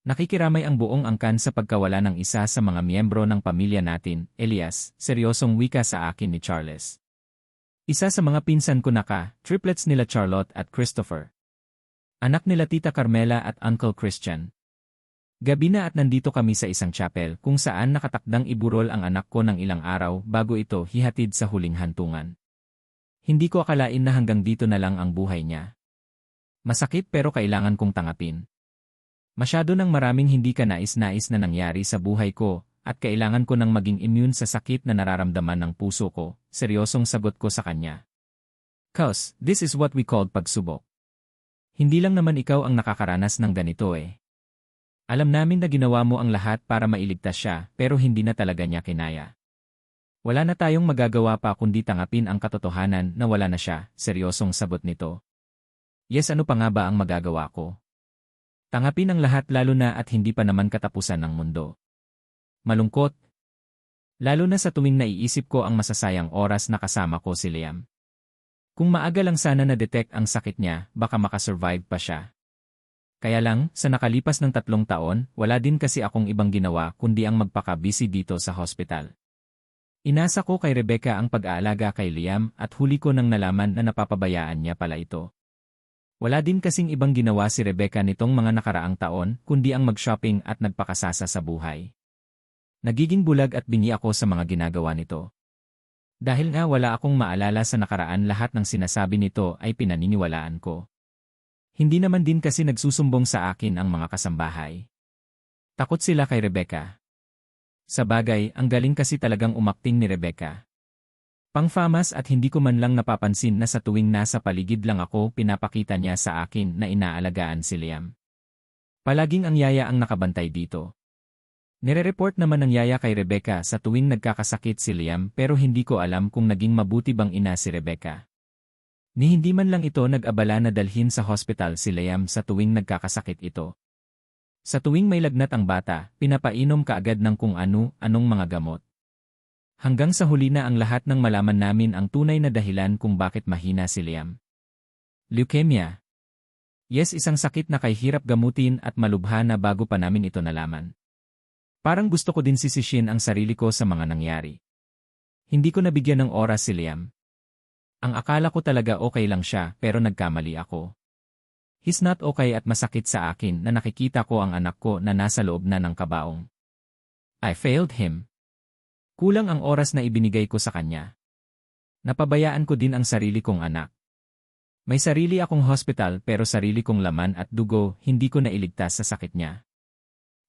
Nakikiramay ang buong angkan sa pagkawala ng isa sa mga miyembro ng pamilya natin, Elias, seryosong wika sa akin ni Charles. Isa sa mga pinsan ko triplets nila Charlotte at Christopher. Anak nila Tita Carmela at Uncle Christian. Gabi na at nandito kami sa isang chapel kung saan nakatakdang iburol ang anak ko ng ilang araw bago ito hihatid sa huling hantungan. Hindi ko akalain na hanggang dito na lang ang buhay niya. Masakit pero kailangan kong tanggapin. Masyado ng maraming hindi kanais-nais na nangyari sa buhay ko, at kailangan ko nang maging immune sa sakit na nararamdaman ng puso ko, seryosong sagot ko sa kanya. Cuz, this is what we called pagsubok. Hindi lang naman ikaw ang nakakaranas ng ganito eh. Alam namin na ginawa mo ang lahat para mailigtas siya, pero hindi na talaga niya kinaya. Wala na tayong magagawa pa kundi tanggapin ang katotohanan na wala na siya, seryosong sagot nito. Yes, ano pa nga ba ang magagawa ko? Tanggapin ang lahat lalo na at hindi pa naman katapusan ng mundo. Malungkot. Lalo na sa tuwing naiisip ko ang masasayang oras na kasama ko si Liam. Kung maaga lang sana na-detect ang sakit niya, baka makasurvive pa siya. Kaya lang, sa nakalipas ng 3 taon, wala din kasi akong ibang ginawa kundi ang magpaka-busy dito sa hospital. Inasa ko kay Rebecca ang pag-aalaga kay Liam at huli ko nang nalaman na napapabayaan niya pala ito. Wala din kasing ibang ginawa si Rebecca nitong mga nakaraang taon kundi ang mag-shopping at nagpakasasa sa buhay. Nagiging bulag at bingi ako sa mga ginagawa nito. Dahil nga wala akong maalala sa nakaraan, lahat ng sinasabi nito ay pinaniniwalaan ko. Hindi naman din kasi nagsusumbong sa akin ang mga kasambahay. Takot sila kay Rebecca. Sa bagay, ang galing kasi talagang umakting ni Rebecca. Pangfamas at hindi ko man lang napapansin na sa tuwing nasa paligid lang ako pinapakita niya sa akin na inaalagaan si Liam. Palaging ang yaya ang nakabantay dito. Nire-report naman ng yaya kay Rebecca sa tuwing nagkakasakit si Liam pero hindi ko alam kung naging mabuti bang ina si Rebecca. Ni hindi man lang ito nag-abala na dalhin sa hospital si Liam sa tuwing nagkakasakit ito. Sa tuwing may lagnat ang bata, pinapainom kaagad ng kung anong mga gamot. Hanggang sa huli na ang lahat ng malaman namin ang tunay na dahilan kung bakit mahina si Liam. Leukemia. Yes, isang sakit na kahirap gamutin at malubha na bago pa namin ito nalaman. Parang gusto ko din sisishin ang sarili ko sa mga nangyari. Hindi ko nabigyan ng oras si Liam. Ang akala ko talaga okay lang siya pero nagkamali ako. He's not okay at masakit sa akin na nakikita ko ang anak ko na nasa loob na ng kabaong. I failed him. Kulang ang oras na ibinigay ko sa kanya. Napabayaan ko din ang sarili kong anak. May sarili akong hospital pero sarili kong laman at dugo hindi ko nailigtas sa sakit niya.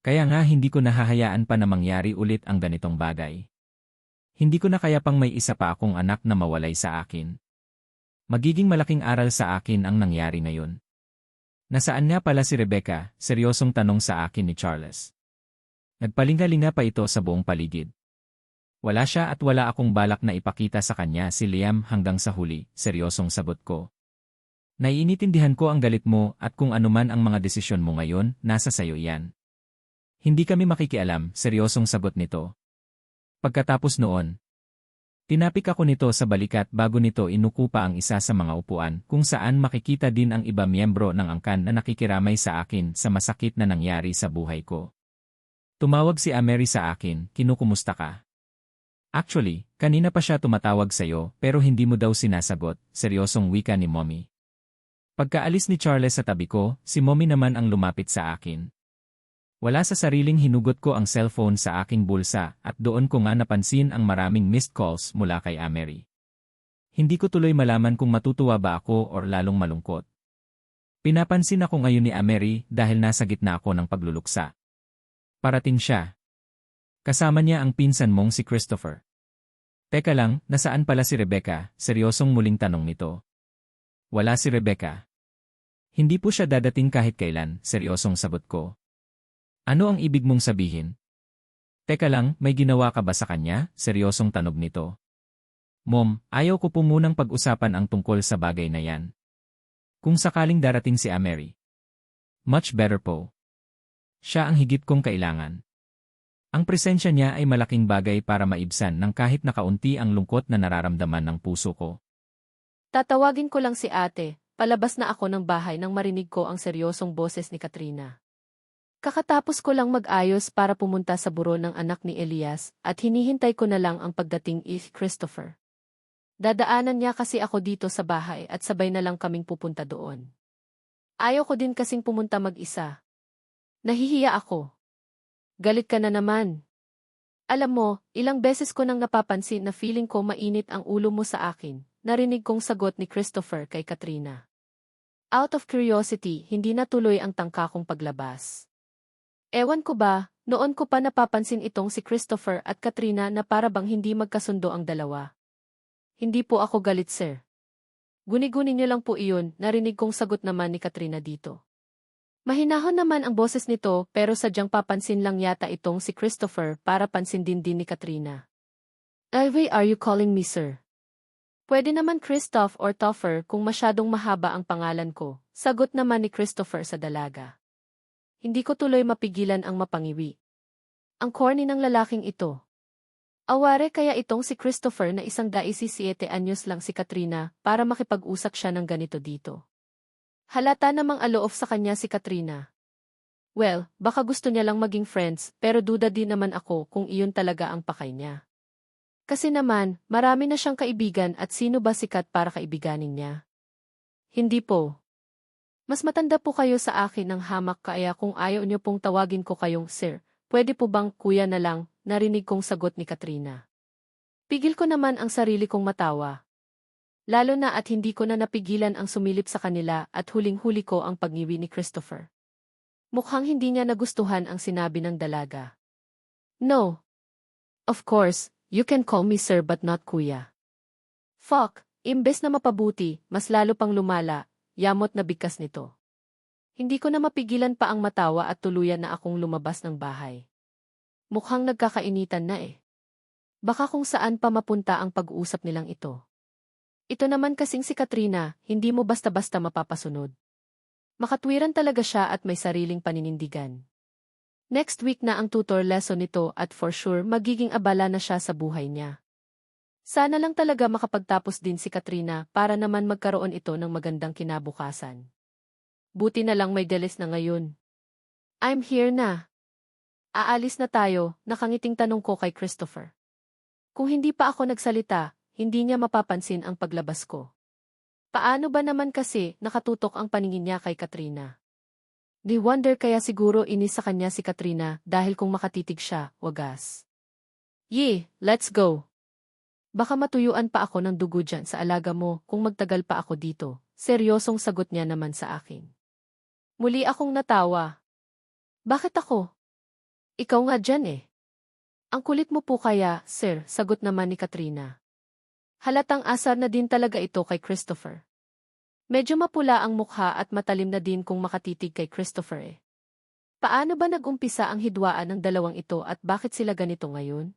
Kaya nga hindi ko nahahayaan pa na mangyari ulit ang ganitong bagay. Hindi ko na kaya pang may isa pa akong anak na mawalay sa akin. Magiging malaking aral sa akin ang nangyari ngayon. Nasaan nga pala si Rebecca? Seryosong tanong sa akin ni Charles. Nagpalinga-linga pa ito sa buong paligid. Wala siya at wala akong balak na ipakita sa kanya si Liam hanggang sa huli, seryosong sagot ko. Naiinitindihan ko ang galit mo at kung anuman ang mga desisyon mo ngayon, nasa sayo yan. Hindi kami makikialam, seryosong sagot nito. Pagkatapos noon, tinapik ako nito sa balikat bago nito inuko pa ang isa sa mga upuan kung saan makikita din ang iba miyembro ng angkan na nakikiramay sa akin sa masakit na nangyari sa buhay ko. Tumawag si Amery sa akin, kinukumusta ka? Actually, kanina pa siya tumatawag sa'yo pero hindi mo daw sinasagot, seryosong wika ni Mommy. Pagkaalis ni Charles sa tabi ko, si Mommy naman ang lumapit sa akin. Wala sa sariling hinugot ko ang cellphone sa aking bulsa at doon ko nga napansin ang maraming missed calls mula kay Amery. Hindi ko tuloy malaman kung matutuwa ba ako or lalong malungkot. Pinapansin ako ngayon ni Amery dahil nasa gitna ako ng pagluluksa. Parating siya. Kasama niya ang pinsan mong si Christopher. Teka lang, nasaan pala si Rebecca? Seryosong muling tanong nito. Wala si Rebecca. Hindi po siya dadating kahit kailan, seryosong sagot ko. Ano ang ibig mong sabihin? Teka lang, may ginawa ka ba sa kanya? Seryosong tanong nito. Mom, ayaw ko po munang pag-usapan ang tungkol sa bagay na yan. Kung sakaling darating si Amery. Much better po. Siya ang higit kong kailangan. Ang presensya niya ay malaking bagay para maibsan ng kahit na kaunti ang lungkot na nararamdaman ng puso ko. Tatawagin ko lang si ate, palabas na ako ng bahay nang marinig ko ang seryosong boses ni Katrina. Kakatapos ko lang mag-ayos para pumunta sa buro ng anak ni Elias at hinihintay ko na lang ang pagdating ni Christopher. Dadaanan niya kasi ako dito sa bahay at sabay na lang kaming pupunta doon. Ayaw ko din kasing pumunta mag-isa. Nahihiya ako. Galit ka na naman. Alam mo, ilang beses ko nang napapansin na feeling ko mainit ang ulo mo sa akin, narinig kong sagot ni Christopher kay Katrina. Out of curiosity, hindi natuloy ang tangka kong paglabas. Ewan ko ba, noon ko pa napapansin itong si Christopher at Katrina na para bang hindi magkasundo ang dalawa. Hindi po ako galit, sir. Guni-guni niyo lang po iyon, narinig kong sagot naman ni Katrina dito. Mahinahon naman ang boses nito pero sadyang papansin lang yata itong si Christopher para pansin din ni Katrina. Why are you calling me sir? Pwede naman Christoph or Toffer kung masyadong mahaba ang pangalan ko, sagot naman ni Christopher sa dalaga. Hindi ko tuloy mapigilan ang mapangiwi. Ang corny ng lalaking ito. Aware kaya itong si Christopher na 17 anyos lang si Katrina para makipag-usap siya ng ganito dito. Halata namang aloof sa kanya si Katrina. Well, baka gusto niya lang maging friends pero duda din naman ako kung iyon talaga ang pakay niya. Kasi naman, marami na siyang kaibigan at sino ba sikat para kaibiganin niya? Hindi po. Mas matanda po kayo sa akin ng hamak kaya kung ayaw niyo pong tawagin ko kayong sir, pwede po bang kuya na lang, narinig kong sagot ni Katrina. Pigil ko naman ang sarili kong matawa. Lalo na at hindi ko na napigilan ang sumilip sa kanila at huling-huli ko ang pagniwi ni Christopher. Mukhang hindi niya nagustuhan ang sinabi ng dalaga. No. Of course, you can call me sir but not kuya. Fuck, imbes na mapabuti, mas lalo pang lumala. Yamot na bigkas nito. Hindi ko na mapigilan pa ang matawa at tuluyan na akong lumabas ng bahay. Mukhang nagkakainitan na eh. Baka kung saan pa mapunta ang pag-uusap nilang ito. Ito naman kasing si Katrina, hindi mo basta-basta mapapasunod. Makatwiran talaga siya at may sariling paninindigan. Next week na ang tutor lesson nito at for sure magiging abala na siya sa buhay niya. Sana lang talaga makapagtapos din si Katrina para naman magkaroon ito ng magandang kinabukasan. Buti na lang may dalis na ngayon. I'm here na. Aalis na tayo, nakangiting tanong ko kay Christopher. Kung hindi pa ako nagsalita, hindi niya mapapansin ang paglabas ko. Paano ba naman kasi nakatutok ang paningin niya kay Katrina? Di wonder kaya siguro inis sa kanya si Katrina dahil kung makatitig siya, wagas. Yee, let's go. Baka matuyuan pa ako ng dugo dyan sa alaga mo kung magtagal pa ako dito, seryosong sagot niya naman sa akin. Muli akong natawa. Bakit ako? Ikaw nga dyan eh. Ang kulit mo po kaya, sir, sagot naman ni Katrina. Halatang asar na din talaga ito kay Christopher. Medyo mapula ang mukha at matalim na din kung makatitig kay Christopher eh. Paano ba nag-umpisa ang hidwaan ng dalawang ito at bakit sila ganito ngayon?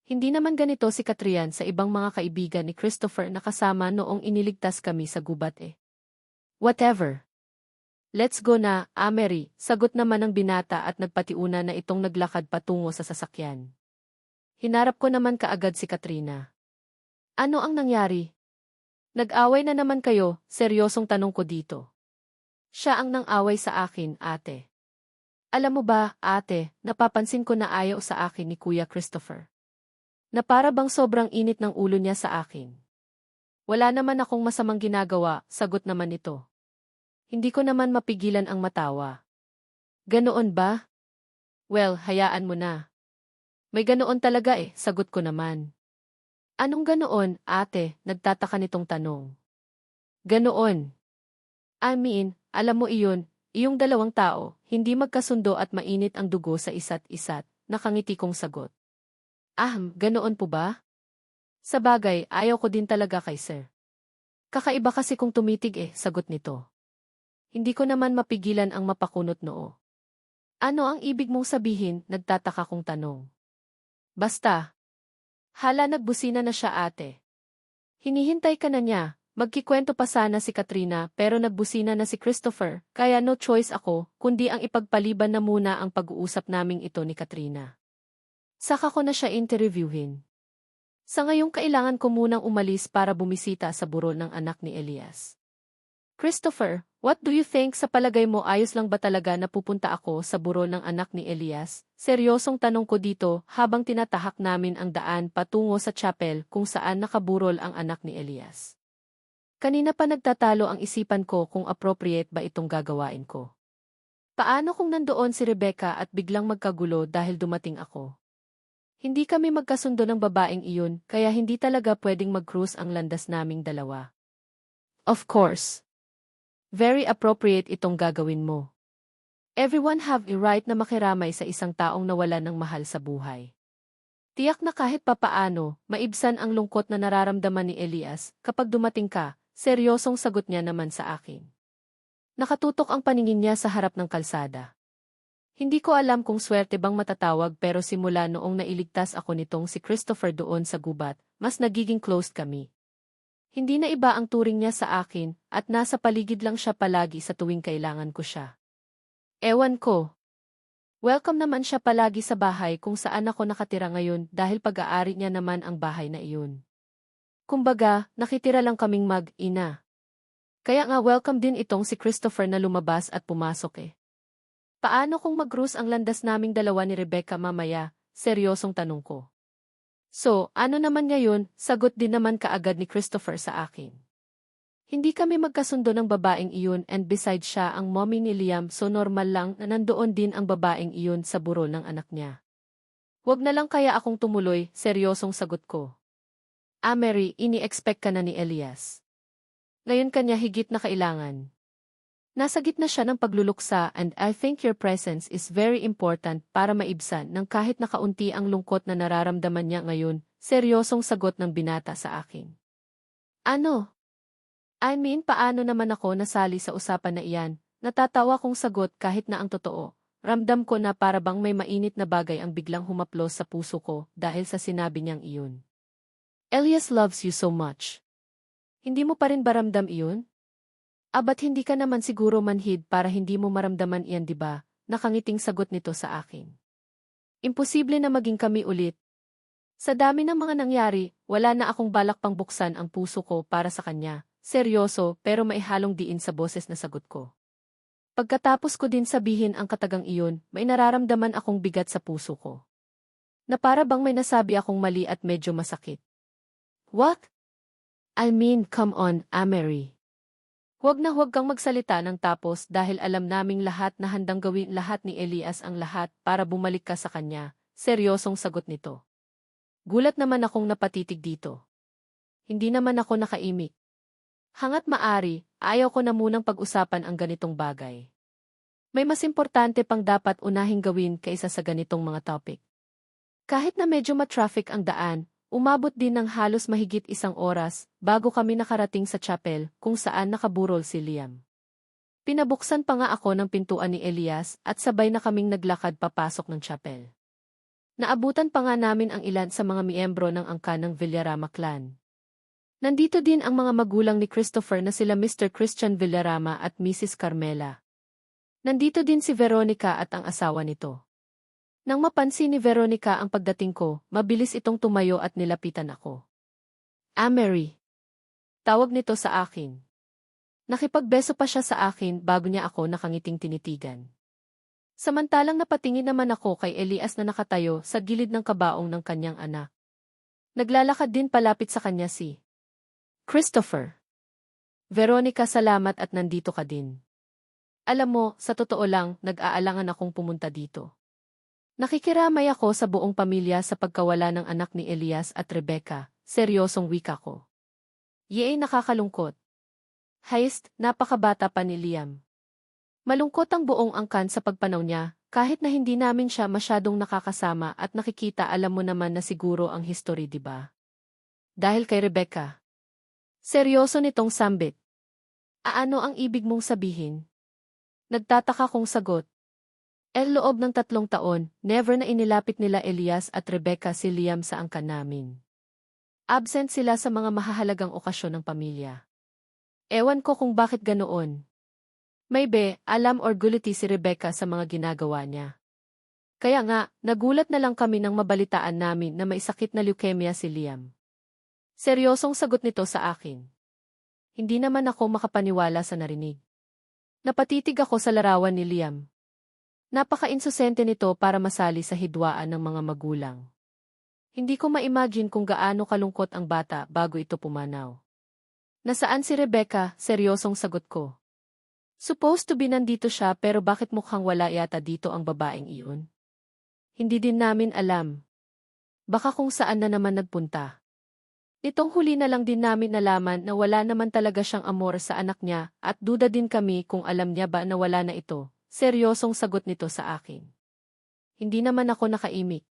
Hindi naman ganito si Katrian sa ibang mga kaibigan ni Christopher na kasama noong iniligtas kami sa gubat eh. Whatever. Let's go na, Mary, sagot naman ng binata at nagpatiuna na itong naglakad patungo sa sasakyan. Hinarap ko naman kaagad si Katrina. Ano ang nangyari? Nag-away na naman kayo, seryosong tanong ko dito. Siya ang nang-away sa akin, ate. Alam mo ba, ate, napapansin ko na ayaw sa akin ni Kuya Christopher. Na para bang sobrang init ng ulo niya sa akin. Wala naman akong masamang ginagawa, sagot naman ito. Hindi ko naman mapigilan ang matawa. Ganoon ba? Well, hayaan mo na. May ganoon talaga eh, sagot ko naman. Anong ganoon, ate, nagtataka nitong tanong. Ganoon. I mean, alam mo iyon, iyong dalawang tao, hindi magkasundo at mainit ang dugo sa isa't isa't, nakangiti kong sagot. Ganoon po ba? Sa bagay, ayaw ko din talaga kay sir. Kakaiba kasi kung tumitig eh, sagot nito. Hindi ko naman mapigilan ang mapakunot noo. Ano ang ibig mong sabihin, nagtataka kong tanong. Basta. Hala nagbusina na siya ate. Hinihintay ka na niya, magkikwento pa sana si Katrina pero nagbusina na si Christopher, kaya no choice ako, kundi ang ipagpaliban na muna ang pag-uusap naming ito ni Katrina. Saka ko na siya interviewin. Sa ngayong kailangan ko munang umalis para bumisita sa burol ng anak ni Elias. Christopher, What do you think? Sa palagay mo ayos lang ba talaga na pupunta ako sa burol ng anak ni Elias? Seryosong tanong ko dito habang tinatahak namin ang daan patungo sa chapel kung saan nakaburol ang anak ni Elias. Kanina pa nagtatalo ang isipan ko kung appropriate ba itong gagawain ko. Paano kung nandoon si Rebecca at biglang magkagulo dahil dumating ako? Hindi kami magkasundo ng babaeng iyon kaya hindi talaga pwedeng mag-cruise ang landas naming dalawa. Of course. Very appropriate itong gagawin mo. Everyone have a right na makiramay sa isang taong nawalan ng mahal sa buhay. Tiyak na kahit papaano, maibsan ang lungkot na nararamdaman ni Elias kapag dumating ka, seryosong sagot niya naman sa akin. Nakatutok ang paningin niya sa harap ng kalsada. Hindi ko alam kung swerte bang matatawag pero simula noong nailigtas ako nitong si Christopher doon sa gubat, mas nagiging close kami. Hindi na iba ang turing niya sa akin at nasa paligid lang siya palagi sa tuwing kailangan ko siya. Ewan ko. Welcome naman siya palagi sa bahay kung saan ako nakatira ngayon dahil pag-aari niya naman ang bahay na iyon. Kumbaga, nakitira lang kaming mag-ina. Kaya nga welcome din itong si Christopher na lumabas at pumasok eh. Paano kung mag-cruise ang landas naming dalawa ni Rebecca mamaya? Seryosong tanong ko. So, ano naman ngayon, sagot din naman kaagad ni Christopher sa akin. Hindi kami magkasundo ng babaeng iyon and besides siya ang mommy ni Liam so normal lang na nandoon din ang babaeng iyon sa burol ng anak niya. Huwag na lang kaya akong tumuloy, seryosong sagot ko. Mary, ini-expect ka na ni Elias. Ngayon kanya higit na kailangan. Nasa gitna siya ng pagluluksa and I think your presence is very important para maibsan ng kahit nakaunti ang lungkot na nararamdaman niya ngayon, seryosong sagot ng binata sa akin. Ano? I mean, paano naman ako nasali sa usapan na iyan? Natatawa kong sagot kahit na ang totoo. Ramdam ko na para bang may mainit na bagay ang biglang humaplos sa puso ko dahil sa sinabi niyang iyon. Elias loves you so much. Hindi mo pa rin ba ramdam iyon? Ba't hindi ka naman siguro manhid para hindi mo maramdaman iyan diba? Nakangiting sagot nito sa akin. Imposible na maging kami ulit. Sa dami ng mga nangyari, wala na akong balak pang buksan ang puso ko para sa kanya. Seryoso pero maihalong diin sa boses na sagot ko. Pagkatapos ko din sabihin ang katagang iyon, may nararamdaman akong bigat sa puso ko. Na para bang may nasabi akong mali at medyo masakit. What? I mean, come on, Mary. Huwag na huwag kang magsalita ng tapos dahil alam naming lahat na handang gawin lahat ni Elias ang lahat para bumalik ka sa kanya, seryosong sagot nito. Gulat naman akong napatitig dito. Hindi naman ako nakaimik. Hangat maari, ayaw ko na munang pag-usapan ang ganitong bagay. May mas importante pang dapat unahing gawin kaysa sa ganitong mga topic. Kahit na medyo ma-traffic ang daan, umabot din ng halos mahigit 1 oras bago kami nakarating sa chapel kung saan nakaburol si Liam. Pinabuksan pa nga ako ng pintuan ni Elias at sabay na kaming naglakad papasok ng chapel. Naabutan pa nga namin ang ilan sa mga miyembro ng angkan ng Villarama clan. Nandito din ang mga magulang ni Christopher na sila Mr. Christian Villarama at Mrs. Carmela. Nandito din si Veronica at ang asawa nito. Nang mapansin ni Veronica ang pagdating ko, mabilis itong tumayo at nilapitan ako. Mary. Tawag nito sa akin. Nakipagbeso pa siya sa akin bago niya ako nakangiting tinitigan. Samantalang napatingin naman ako kay Elias na nakatayo sa gilid ng kabaong ng kanyang anak. Naglalakad din palapit sa kanya si Christopher. Veronica, salamat at nandito ka din. Alam mo, sa totoo lang, nag-aalangan akong pumunta dito. Nakikiramay ako sa buong pamilya sa pagkawala ng anak ni Elias at Rebecca, seryosong wika ko. Yee, nakakalungkot. Haist, napakabata pa ni Liam. Malungkot ang buong angkan sa pagpanaw niya, kahit na hindi namin siya masyadong nakakasama at nakikita alam mo naman na siguro ang history diba? Dahil kay Rebecca. Seryoso nitong sambit. Ano ang ibig mong sabihin? Nagtataka kong sagot. Loob ng 3 taon, never na inilapit nila Elias at Rebecca si Liam sa angkan namin. Absent sila sa mga mahahalagang okasyon ng pamilya. Ewan ko kung bakit ganoon. Maybe, alam or guliti si Rebecca sa mga ginagawa niya. Kaya nga, nagulat na lang kami nang mabalitaan namin na may sakit na leukemia si Liam. Seryosong sagot nito sa akin. Hindi naman ako makapaniwala sa narinig. Napatitig ako sa larawan ni Liam. Napaka-insusente nito para masali sa hidwaan ng mga magulang. Hindi ko ma-imagine kung gaano kalungkot ang bata bago ito pumanaw. Nasaan si Rebecca? Seryosong sagot ko. Supposed to be nandito siya pero bakit mukhang wala yata dito ang babaeng iyon? Hindi din namin alam. Baka kung saan na naman nagpunta. Nitong huli na lang din namin nalaman na wala naman talaga siyang amor sa anak niya at duda din kami kung alam niya ba na wala na ito. Seryosong sagot nito sa akin. Hindi naman ako nakaimik.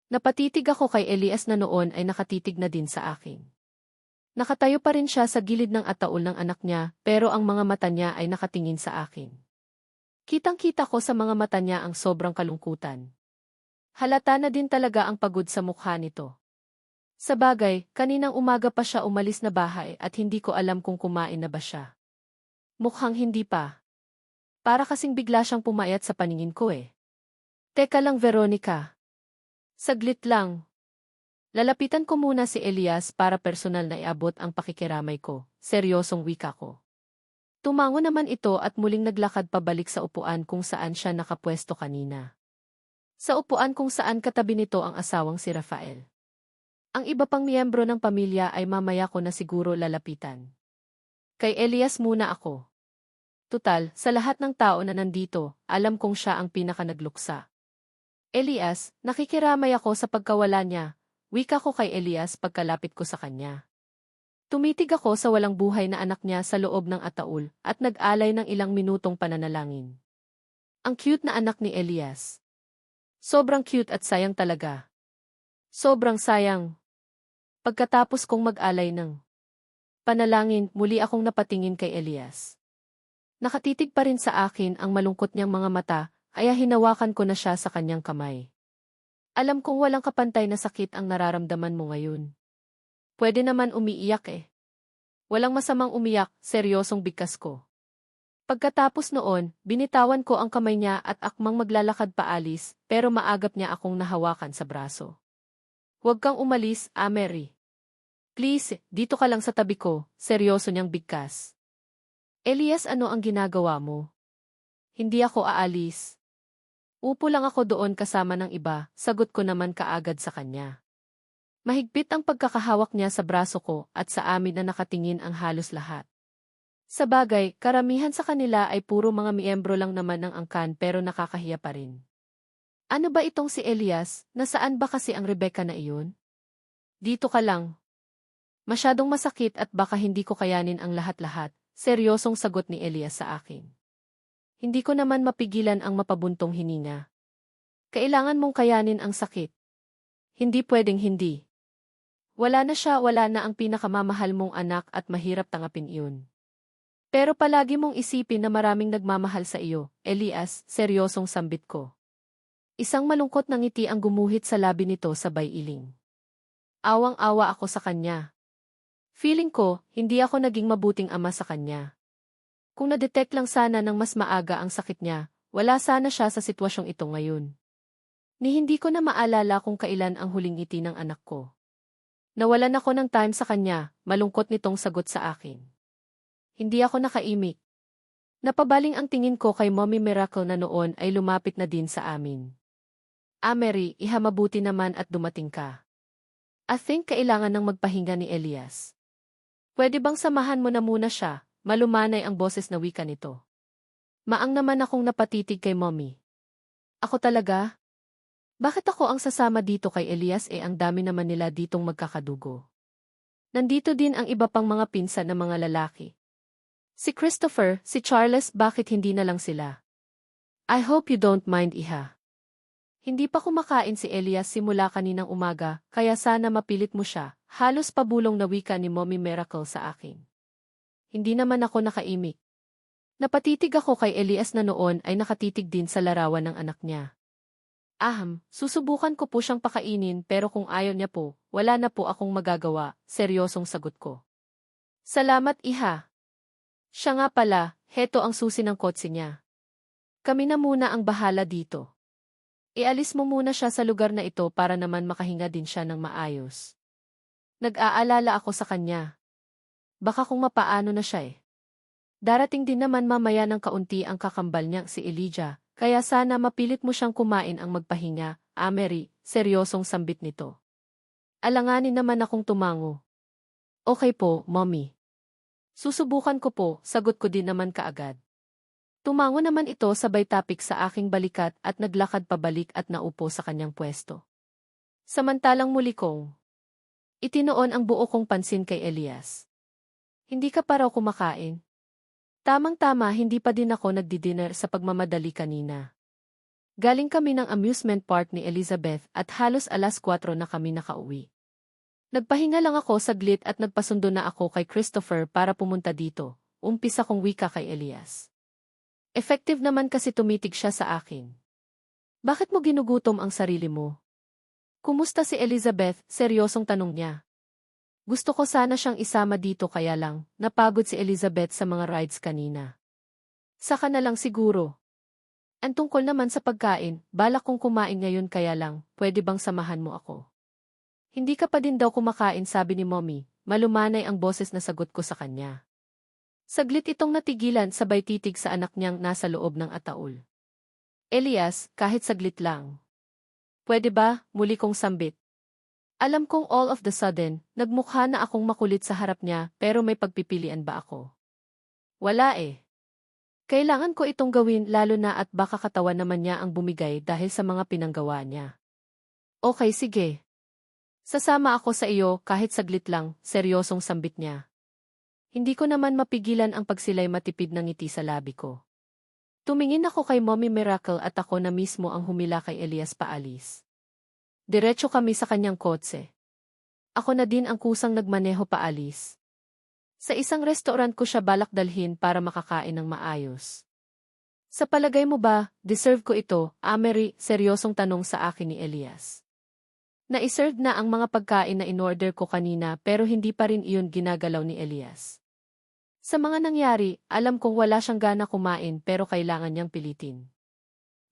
Napatitig ako kay Elias na noon ay nakatitig na din sa akin. Nakatayo pa rin siya sa gilid ng ataol ng anak niya pero ang mga mata niya ay nakatingin sa akin. Kitang-kita ko sa mga mata niya ang sobrang kalungkutan. Halata na din talaga ang pagod sa mukha nito. Sabagay, kaninang umaga pa siya umalis na bahay at hindi ko alam kung kumain na ba siya. Mukhang hindi pa. Para kasing bigla siyang pumayat sa paningin ko eh. Teka lang Veronica. Saglit lang. Lalapitan ko muna si Elias para personal na iabot ang pakikiramay ko, seryosong wika ko. Tumango naman ito at muling naglakad pabalik sa upuan kung saan siya nakapwesto kanina. Sa upuan kung saan katabi nito ang asawang si Rafael. Ang iba pang miyembro ng pamilya ay mamaya ko na siguro lalapitan. Kay Elias muna ako. Tutal, sa lahat ng tao na nandito, alam kong siya ang pinakanagluksa. Elias, nakikiramay ako sa pagkawala niya. Wika ko kay Elias pagkalapit ko sa kanya. Tumitig ako sa walang buhay na anak niya sa loob ng ataul at nag-alay ng ilang minutong pananalangin. Ang cute na anak ni Elias. Sobrang cute at sayang talaga. Sobrang sayang. Pagkatapos kong mag-alay ng panalangin, muli akong napatingin kay Elias. Nakatitig pa rin sa akin ang malungkot niyang mga mata, kaya hinawakan ko na siya sa kanyang kamay. Alam kong walang kapantay na sakit ang nararamdaman mo ngayon. Pwede naman umiiyak eh. Walang masamang umiyak, seryosong bigkas ko. Pagkatapos noon, binitawan ko ang kamay niya at akmang maglalakad paalis, pero maagap niya akong nahawakan sa braso. Huwag kang umalis, Mary. Please, dito ka lang sa tabi ko, seryoso niyang bigkas. Elias, ano ang ginagawa mo? Hindi ako aalis. Upo lang ako doon kasama ng iba, sagot ko naman kaagad sa kanya. Mahigpit ang pagkakahawak niya sa braso ko at sa amin na nakatingin ang halos lahat. Sabagay, karamihan sa kanila ay puro mga miyembro lang naman ng angkan pero nakakahiya pa rin. Ano ba itong si Elias? Nasaan ba kasi ang Rebecca na iyon? Dito ka lang. Masyadong masakit at baka hindi ko kayanin ang lahat-lahat, seryosong sagot ni Elias sa akin. Hindi ko naman mapigilan ang mapabuntong hininga. Kailangan mong kayanin ang sakit. Hindi pwedeng hindi. Wala na siya, wala na ang pinakamamahal mong anak at mahirap tangapin iyon. Pero palagi mong isipin na maraming nagmamahal sa iyo, Elias, seryosong sambit ko. Isang malungkot na ngiti ang gumuhit sa labi nito sabay iling. Awang-awa ako sa kanya. Feeling ko, hindi ako naging mabuting ama sa kanya. Kung na-detect lang sana ng mas maaga ang sakit niya, wala sana siya sa sitwasyong ito ngayon. Ni hindi ko na maalala kung kailan ang huling ngiti ng anak ko. Nawalan ako ng time sa kanya, malungkot nitong sagot sa akin. Hindi ako nakaimik. Napabaling ang tingin ko kay Mommy Miracle na noon ay lumapit na din sa amin. Mary, ihamabuti naman at dumating ka. I think kailangan ng magpahinga ni Elias. Pwede bang samahan mo na muna siya? Malumanay ang boses na wika nito. Maang naman akong napatitig kay Mommy. Ako talaga? Bakit ako ang sasama dito kay Elias ang dami naman nila ditong magkakadugo? Nandito din ang iba pang mga pinsan na mga lalaki. Si Christopher, si Charles, bakit hindi na lang sila? I hope you don't mind, iha. Hindi pa kumakain si Elias simula kaninang umaga, kaya sana mapilit mo siya, halos pabulong na wika ni Mommy Miracle sa akin. Hindi naman ako nakaimik. Napatitig ako kay Elias na noon ay nakatitig din sa larawan ng anak niya. Susubukan ko po siyang pakainin pero kung ayaw niya po, wala na po akong magagawa, seryosong sagot ko. Salamat, iha. Siya nga pala, heto ang susi ng kotse niya. Kami na muna ang bahala dito. Ialis mo muna siya sa lugar na ito para naman makahinga din siya ng maayos. Nag-aalala ako sa kanya. Baka kung mapaano na siya Darating din naman mamaya ng kaunti ang kakambal niyang si Elijah, kaya sana mapilit mo siyang kumain ang magpahinga, Mary, seryosong sambit nito. Alanganin naman akong tumango. Okay po, Mommy. Susubukan ko po, sagot ko din naman kaagad. Tumango naman ito sabay tapik sa aking balikat at naglakad pabalik at naupo sa kanyang pwesto. Samantalang muli kong itinoon ang buo kong pansin kay Elias. Hindi ka pa raw kumakain? Tamang-tama hindi pa din ako nagdi-dinner sa pagmamadali kanina. Galing kami ng amusement park ni Elizabeth at halos alas 4 na kami nakauwi. Nagpahinga lang ako saglit at nagpasundo na ako kay Christopher para pumunta dito. Umpisa kong wika kay Elias. Effective naman kasi tumitig siya sa akin. Bakit mo ginugutom ang sarili mo? Kumusta si Elizabeth? Seryosong tanong niya. Gusto ko sana siyang isama dito kaya lang, napagod si Elizabeth sa mga rides kanina. Saka na lang siguro. Ang tungkol naman sa pagkain, balak kong kumain ngayon kaya lang, pwede bang samahan mo ako? Hindi ka pa din daw kumakain sabi ni Mommy, malumanay ang boses na sagot ko sa kanya. Saglit itong natigilan sabay titig sa anak niyang nasa loob ng ataol. Elias, kahit saglit lang. Pwede ba? Muli kong sambit. Alam kong all of the sudden, nagmukha na akong makulit sa harap niya pero may pagpipilian ba ako? Wala eh. Kailangan ko itong gawin lalo na at baka katawan naman niya ang bumigay dahil sa mga pinanggawa niya. Okay, sige. Sasama ako sa iyo kahit saglit lang, seryosong sambit niya. Hindi ko naman mapigilan ang pagsilay matipid ng ngiti sa labi ko. Tumingin ako kay Mommy Miracle at ako na mismo ang humila kay Elias paalis. Diretso kami sa kanyang kotse. Ako na din ang kusang nagmaneho paalis. Sa isang restaurant ko siya balak dalhin para makakain ng maayos. Sa palagay mo ba, deserve ko ito, Mary? Seryosong tanong sa akin ni Elias. Na-serve na ang mga pagkain na in-order ko kanina pero hindi pa rin iyon ginagalaw ni Elias. Sa mga nangyari, alam kong wala siyang gana kumain pero kailangan niyang pilitin.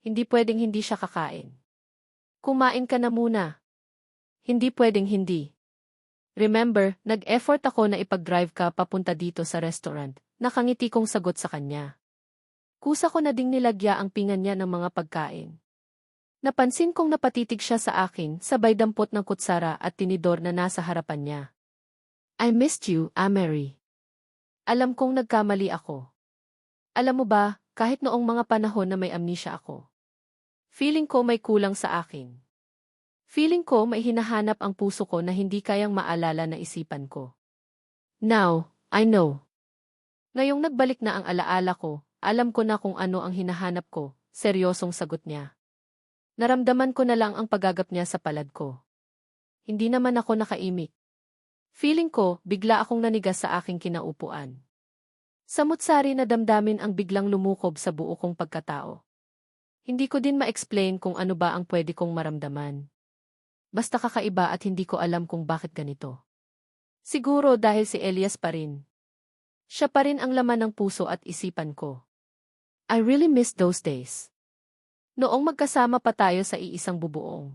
Hindi pwedeng hindi siya kakain. Kumain ka na muna. Hindi pwedeng hindi. Remember, nag-effort ako na ipag-drive ka papunta dito sa restaurant, nakangiti kong sagot sa kanya. Kusa ko na ding nilagya ang pingan niya ng mga pagkain. Napansin kong napatitig siya sa akin, sabay dampot ng kutsara at tinidor na nasa harapan niya. I missed you, Mary. Alam kong nagkamali ako. Alam mo ba, kahit noong mga panahon na may amnesia ako. Feeling ko may kulang sa akin. Feeling ko may hinahanap ang puso ko na hindi kayang maalala na isipan ko. Now, I know. Ngayong nagbalik na ang alaala ko, alam ko na kung ano ang hinahanap ko, seryosong sagot niya. Naramdaman ko na lang ang pagagap niya sa palad ko. Hindi naman ako nakaimik. Feeling ko, bigla akong nanigas sa aking kinaupuan. Samut-sari na damdamin ang biglang lumukob sa buo kong pagkatao. Hindi ko din ma-explain kung ano ba ang pwede kong maramdaman. Basta kakaiba at hindi ko alam kung bakit ganito. Siguro dahil si Elias pa rin. Siya pa rin ang laman ng puso at isipan ko. I really miss those days. Noong magkasama pa tayo sa iisang bubuong.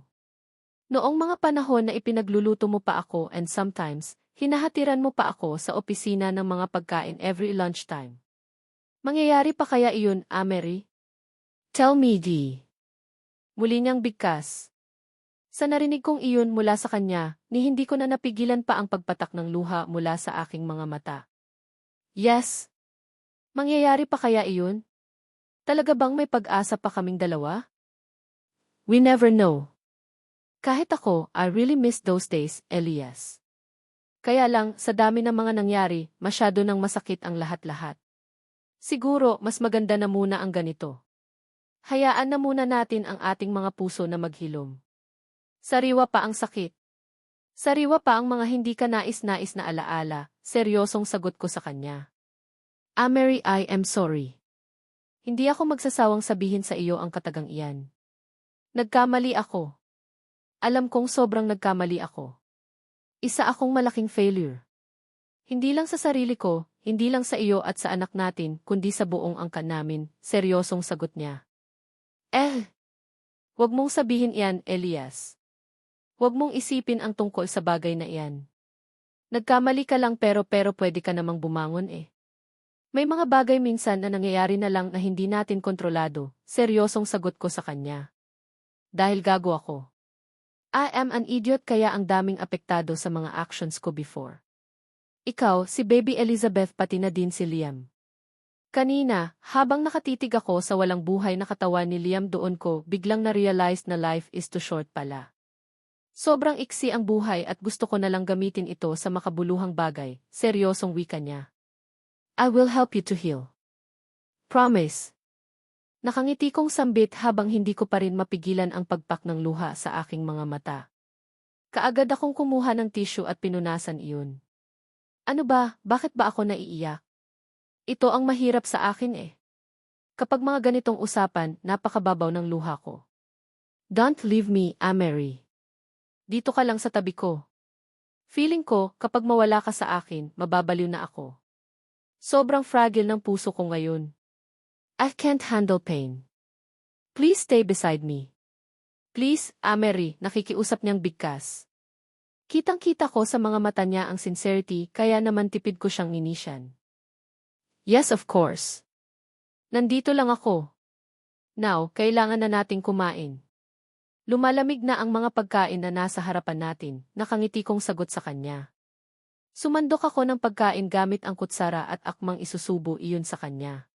Noong mga panahon na ipinagluluto mo pa ako and sometimes, hinahatiran mo pa ako sa opisina ng mga pagkain every lunchtime. Mangyayari pa kaya iyon, Mary? Tell me, Dee. Muli niyang bigkas. Sa narinig kong iyon mula sa kanya, ni hindi ko na napigilan pa ang pagpatak ng luha mula sa aking mga mata. Yes. Mangyayari pa kaya iyon? Talaga bang may pag-asa pa kaming dalawa? We never know. Kahit ako, I really miss those days, Elias. Kaya lang, sa dami ng mga nangyari, masyado nang masakit ang lahat-lahat. Siguro, mas maganda na muna ang ganito. Hayaan na muna natin ang ating mga puso na maghilom. Sariwa pa ang sakit. Sariwa pa ang mga hindi ka nais-nais na alaala, seryosong sagot ko sa kanya. Mary, I am sorry. Hindi ako magsasawang sabihin sa iyo ang katagang iyan. Nagkamali ako. Alam kong sobrang nagkamali ako. Isa akong malaking failure. Hindi lang sa sarili ko, hindi lang sa iyo at sa anak natin, kundi sa buong angkan namin, seryosong sagot niya. Huwag mong sabihin iyan, Elias. Huwag mong isipin ang tungkol sa bagay na iyan. Nagkamali ka lang pero pwede ka namang bumangon eh. May mga bagay minsan na nangyayari na lang na hindi natin kontrolado, seryosong sagot ko sa kanya. Dahil gago ako. I am an idiot kaya ang daming apektado sa mga actions ko before. Ikaw, si Baby Elizabeth pati na din si Liam. Kanina, habang nakatitig ako sa walang buhay na katawan ni Liam doon ko, biglang na-realize na life is too short pala. Sobrang iksi ang buhay at gusto ko na lang gamitin ito sa makabuluhang bagay, seryosong wika niya. I will help you to heal. Promise. Nakangiti kong sambit habang hindi ko pa rin mapigilan ang pagpak ng luha sa aking mga mata. Kaagad akong kumuha ng tissue at pinunasan iyon. Ano ba, bakit ba ako naiiyak? Ito ang mahirap sa akin eh. Kapag mga ganitong usapan, napakababaw ng luha ko. Don't leave me, Mary. Dito ka lang sa tabi ko. Feeling ko, kapag mawala ka sa akin, mababaliw na ako. Sobrang fragile ng puso ko ngayon. I can't handle pain. Please stay beside me. Please, Mary, nakikiusap niyang bigkas. Kitang-kita ko sa mga mata niya ang sincerity kaya naman tipid ko siyang inisyan. Yes, of course. Nandito lang ako. Now, kailangan na nating kumain. Lumalamig na ang mga pagkain na nasa harapan natin, nakangiti kong sagot sa kanya. Sumandok ako ng pagkain gamit ang kutsara at akmang isusubo iyon sa kanya.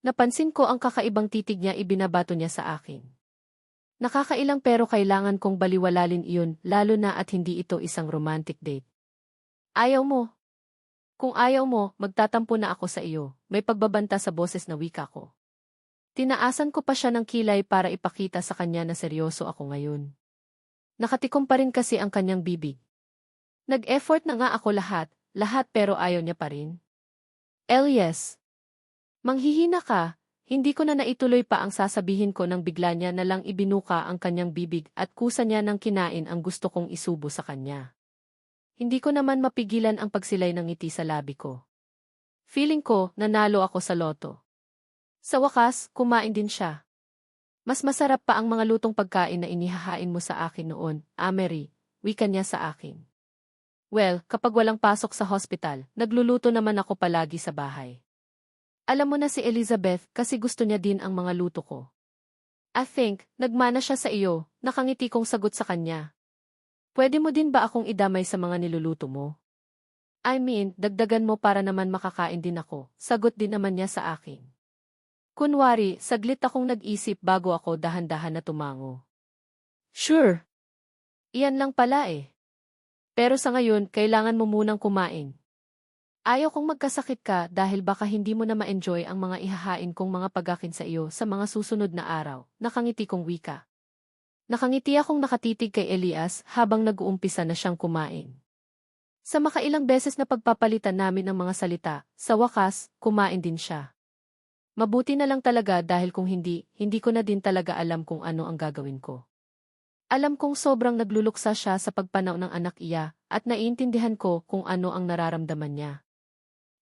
Napansin ko ang kakaibang titig niya ibinabato niya sa akin. Nakakailang pero kailangan kong baliwalalin iyon lalo na at hindi ito isang romantic date. Ayaw mo. Kung ayaw mo, magtatampo na ako sa iyo, may pagbabanta sa boses na wika ko. Tinaasan ko pa siya ng kilay para ipakita sa kanya na seryoso ako ngayon. Nakatikom pa rin kasi ang kanyang bibig. Nag-effort na nga ako lahat pero ayaw niya pa rin. Elias. Manghihina ka, hindi ko na naituloy pa ang sasabihin ko nang bigla niya na lang ibinuka ang kanyang bibig at kusa niya ng kinain ang gusto kong isubo sa kanya. Hindi ko naman mapigilan ang pagsilay ng ngiti sa labi ko. Feeling ko, nanalo ako sa loto. Sa wakas, kumain din siya. Mas masarap pa ang mga lutong pagkain na inihahain mo sa akin noon, Mary, wika niya sa akin. Well, kapag walang pasok sa hospital, nagluluto naman ako palagi sa bahay. Alam mo na si Elizabeth kasi gusto niya din ang mga luto ko. I think, nagmana siya sa iyo, nakangiti kong sagot sa kanya. Pwede mo din ba akong idamay sa mga niluluto mo? I mean, dagdagan mo para naman makakain din ako, sagot din naman niya sa akin. Kunwari, saglit akong nag-isip bago ako dahan-dahan na tumango. Sure. Iyan lang pala eh. Pero sa ngayon, kailangan mo munang kumain. Ayaw kong magkasakit ka dahil baka hindi mo na ma-enjoy ang mga ihahain kong mga pagkain sa iyo sa mga susunod na araw, nakangiti kong wika. Nakangiti akong nakatitig kay Elias habang nag-uumpisa na siyang kumain. Sa makailang beses na pagpapalitan namin ng mga salita, sa wakas, kumain din siya. Mabuti na lang talaga dahil kung hindi ko na din talaga alam kung ano ang gagawin ko. Alam kong sobrang nagluluksa siya sa pagpanaw ng anak iya at naiintindihan ko kung ano ang nararamdaman niya.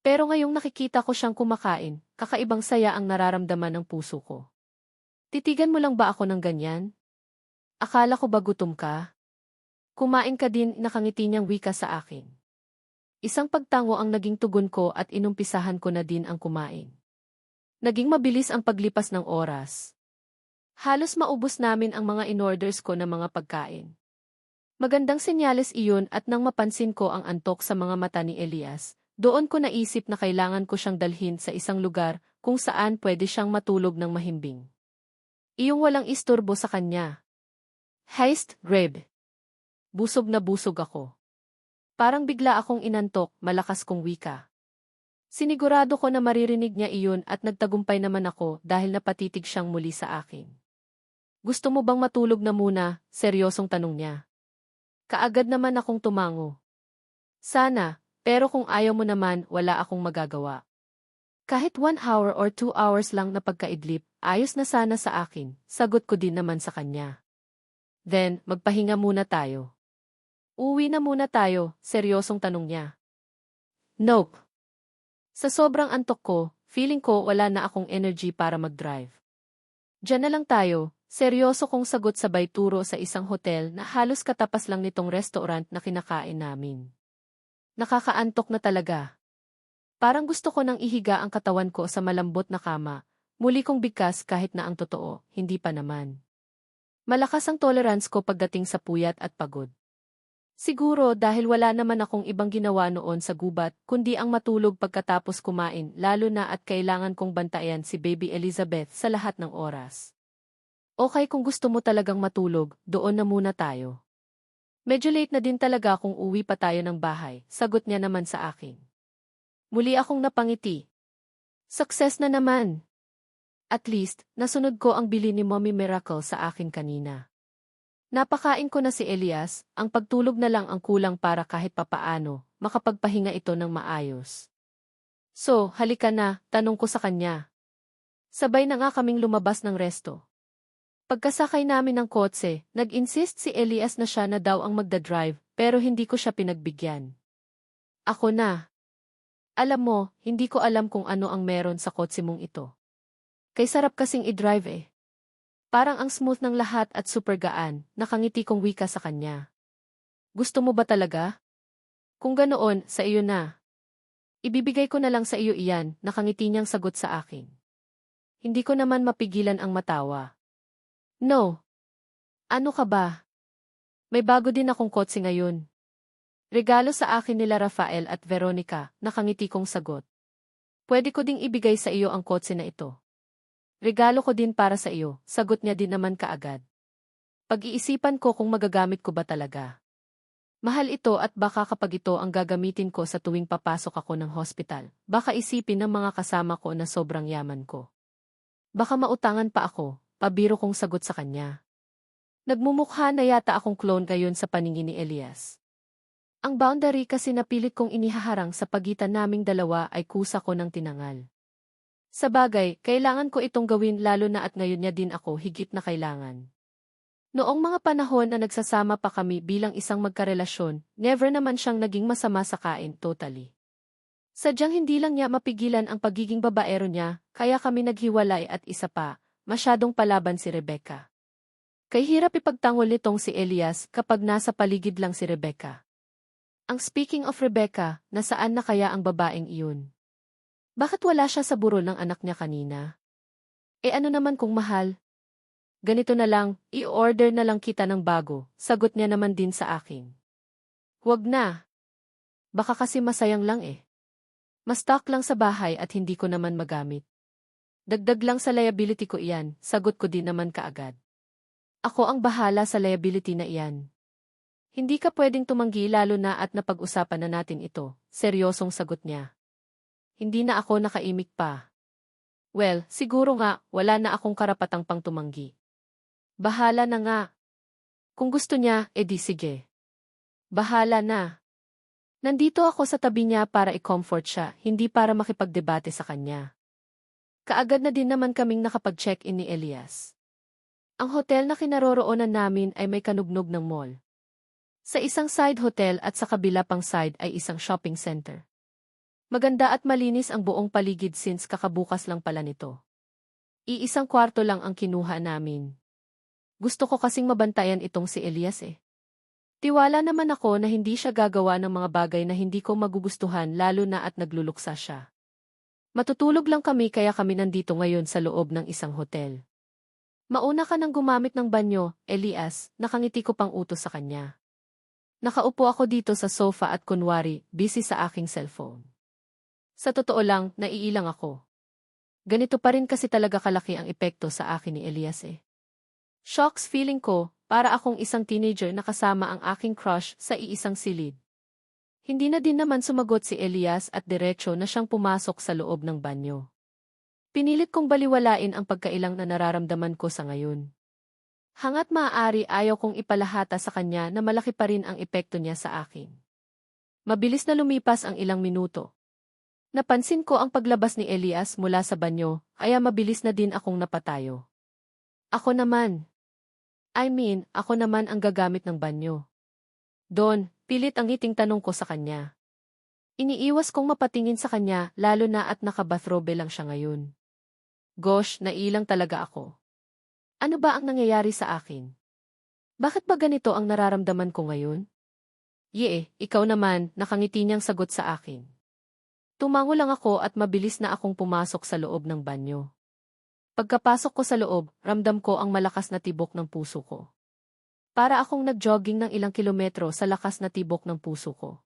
Pero ngayong nakikita ko siyang kumakain, kakaibang saya ang nararamdaman ng puso ko. Titigan mo lang ba ako ng ganyan? Akala ko ba gutom ka? Kumain ka din, nakangiti niyang wika sa akin. Isang pagtango ang naging tugon ko at inumpisahan ko na din ang kumain. Naging mabilis ang paglipas ng oras. Halos maubos namin ang mga in-orders ko na mga pagkain. Magandang senyales iyon at nang mapansin ko ang antok sa mga mata ni Elias, doon ko naisip na kailangan ko siyang dalhin sa isang lugar kung saan pwede siyang matulog ng mahimbing. Iyong walang istorbo sa kanya. Heist, Reb. Busog na busog ako. Parang bigla akong inantok, malakas kong wika. Sinigurado ko na maririnig niya iyon at nagtagumpay naman ako dahil napatitig siyang muli sa akin. Gusto mo bang matulog na muna? Seryosong tanong niya. Kaagad naman akong tumango. Sana, pero kung ayaw mo naman, wala akong magagawa. Kahit 1 hour or 2 hours lang na pagkaidlip, ayos na sana sa akin, sagot ko din naman sa kanya. Then, magpahinga muna tayo. Uwi na muna tayo, seryosong tanong niya. Nope. Sa sobrang antok ko, feeling ko wala na akong energy para mag-drive. Diyan na lang tayo, seryoso kong sagot sabay turo sa isang hotel na halos katapas lang nitong restaurant na kinakain namin. Nakakaantok na talaga. Parang gusto ko nang ihiga ang katawan ko sa malambot na kama. Muli kong bigkas kahit na ang totoo, hindi pa naman. Malakas ang tolerance ko pagdating sa puyat at pagod. Siguro dahil wala naman akong ibang ginawa noon sa gubat, kundi ang matulog pagkatapos kumain, lalo na at kailangan kong bantayan si Baby Elizabeth sa lahat ng oras. Okay, kung gusto mo talagang matulog, doon na muna tayo. Medyo late na din talaga kung uwi pa tayo ng bahay, sagot niya naman sa akin. Muli akong napangiti. Success na naman. At least, nasunod ko ang bili ni Mommy Miracle sa akin kanina. Napakain ko na si Elias, ang pagtulog na lang ang kulang para kahit papaano, makapagpahinga ito ng maayos. So, halika na, tanong ko sa kanya. Sabay na nga kaming lumabas ng resto. Pagkasakay namin ng kotse, nag-insist si Elias na siya na daw ang magdadrive, pero hindi ko siya pinagbigyan. Ako na. Alam mo, hindi ko alam kung ano ang meron sa kotse mong ito. Kay sarap kasing i-drive eh. Parang ang smooth ng lahat at super gaan, nakangiti kong wika sa kanya. Gusto mo ba talaga? Kung ganoon, sa iyo na. Ibibigay ko na lang sa iyo iyan, nakangiti niyang sagot sa akin. Hindi ko naman mapigilan ang matawa. No. Ano ka ba? May bago din akong kotse ngayon. Regalo sa akin nila Rafael at Veronica, nakangiti kong sagot. Pwede ko ding ibigay sa iyo ang kotse na ito. Regalo ko din para sa iyo, sagot niya din naman kaagad. Pag-iisipan ko kung magagamit ko ba talaga. Mahal ito at baka kapag ito ang gagamitin ko sa tuwing papasok ako ng hospital, baka isipin ng mga kasama ko na sobrang yaman ko. Baka mautangan pa ako, pabiro kong sagot sa kanya. Nagmumukha na yata akong clone ngayon sa paningin ni Elias. Ang boundary kasi napilit kong inihaharang sa pagitan naming dalawa ay kusa ko ng tinangal. Sa bagay, kailangan ko itong gawin lalo na at ngayon niya din ako higit na kailangan. Noong mga panahon na nagsasama pa kami bilang isang magkarelasyon, never naman siyang naging masama sa kain totally. Sadyang hindi lang niya mapigilan ang pagiging babaero niya, kaya kami naghiwalay at isa pa, masyadong palaban si Rebecca. Kay hirap ipagtanggol nitong si Elias kapag nasa paligid lang si Rebecca. Ang speaking of Rebecca, nasaan na kaya ang babaeng iyon? Bakit wala siya sa burol ng anak niya kanina? Ano naman kung mahal? Ganito na lang, i-order na lang kita ng bago, sagot niya naman din sa akin. Huwag na. Baka kasi masayang lang eh. Mas-stock lang sa bahay at hindi ko naman magamit. Dagdag lang sa liability ko iyan, sagot ko din naman kaagad. Ako ang bahala sa liability na iyan. Hindi ka pwedeng tumanggi lalo na at napag-usapan na natin ito, seryosong sagot niya. Hindi na ako nakaimik pa. Well, siguro nga, wala na akong karapatang pang tumanggi. Bahala na nga. Kung gusto niya, edi sige. Bahala na. Nandito ako sa tabi niya para i-comfort siya, hindi para makipagdebate sa kanya. Kaagad na din naman kaming nakapag-check-in ni Elias. Ang hotel na kinaroroonan namin ay may kanugnog ng mall. Sa isang side hotel at sa kabila pang side ay isang shopping center. Maganda at malinis ang buong paligid since kakabukas lang pala nito. Iisang kwarto lang ang kinuha namin. Gusto ko kasing mabantayan itong si Elias eh. Tiwala naman ako na hindi siya gagawa ng mga bagay na hindi ko magugustuhan lalo na at nagluluksa siya. Matutulog lang kami kaya kami nandito ngayon sa loob ng isang hotel. Mauna ka nang gumamit ng banyo, Elias, nakangiti ko pang utos sa kanya. Nakaupo ako dito sa sofa at kunwari, busy sa aking cellphone. Sa totoo lang, naiilang ako. Ganito pa rin kasi talaga kalaki ang epekto sa akin ni Elias eh. Shocks feeling ko, para akong isang teenager na kasama ang aking crush sa iisang silid. Hindi na din naman sumagot si Elias at diretso na siyang pumasok sa loob ng banyo. Pinilit kong baliwalain ang pagkailang na nararamdaman ko sa ngayon. Hangat maaari ayaw kong ipalahata sa kanya na malaki pa rin ang epekto niya sa akin. Mabilis na lumipas ang ilang minuto. Napansin ko ang paglabas ni Elias mula sa banyo, kaya mabilis na din akong napatayo. Ako naman ang gagamit ng banyo. Don, pilit ang ngiting tanong ko sa kanya. Iniiwas kong mapatingin sa kanya lalo na at naka-bathrobe lang siya ngayon. Gosh, nailang talaga ako. Ano ba ang nangyayari sa akin? Bakit ba ganito ang nararamdaman ko ngayon? Ikaw naman, nakangiti niyang sagot sa akin. Tumango lang ako at mabilis na akong pumasok sa loob ng banyo. Pagkapasok ko sa loob, ramdam ko ang malakas na tibok ng puso ko. Para akong nag-jogging ng ilang kilometro sa lakas na tibok ng puso ko.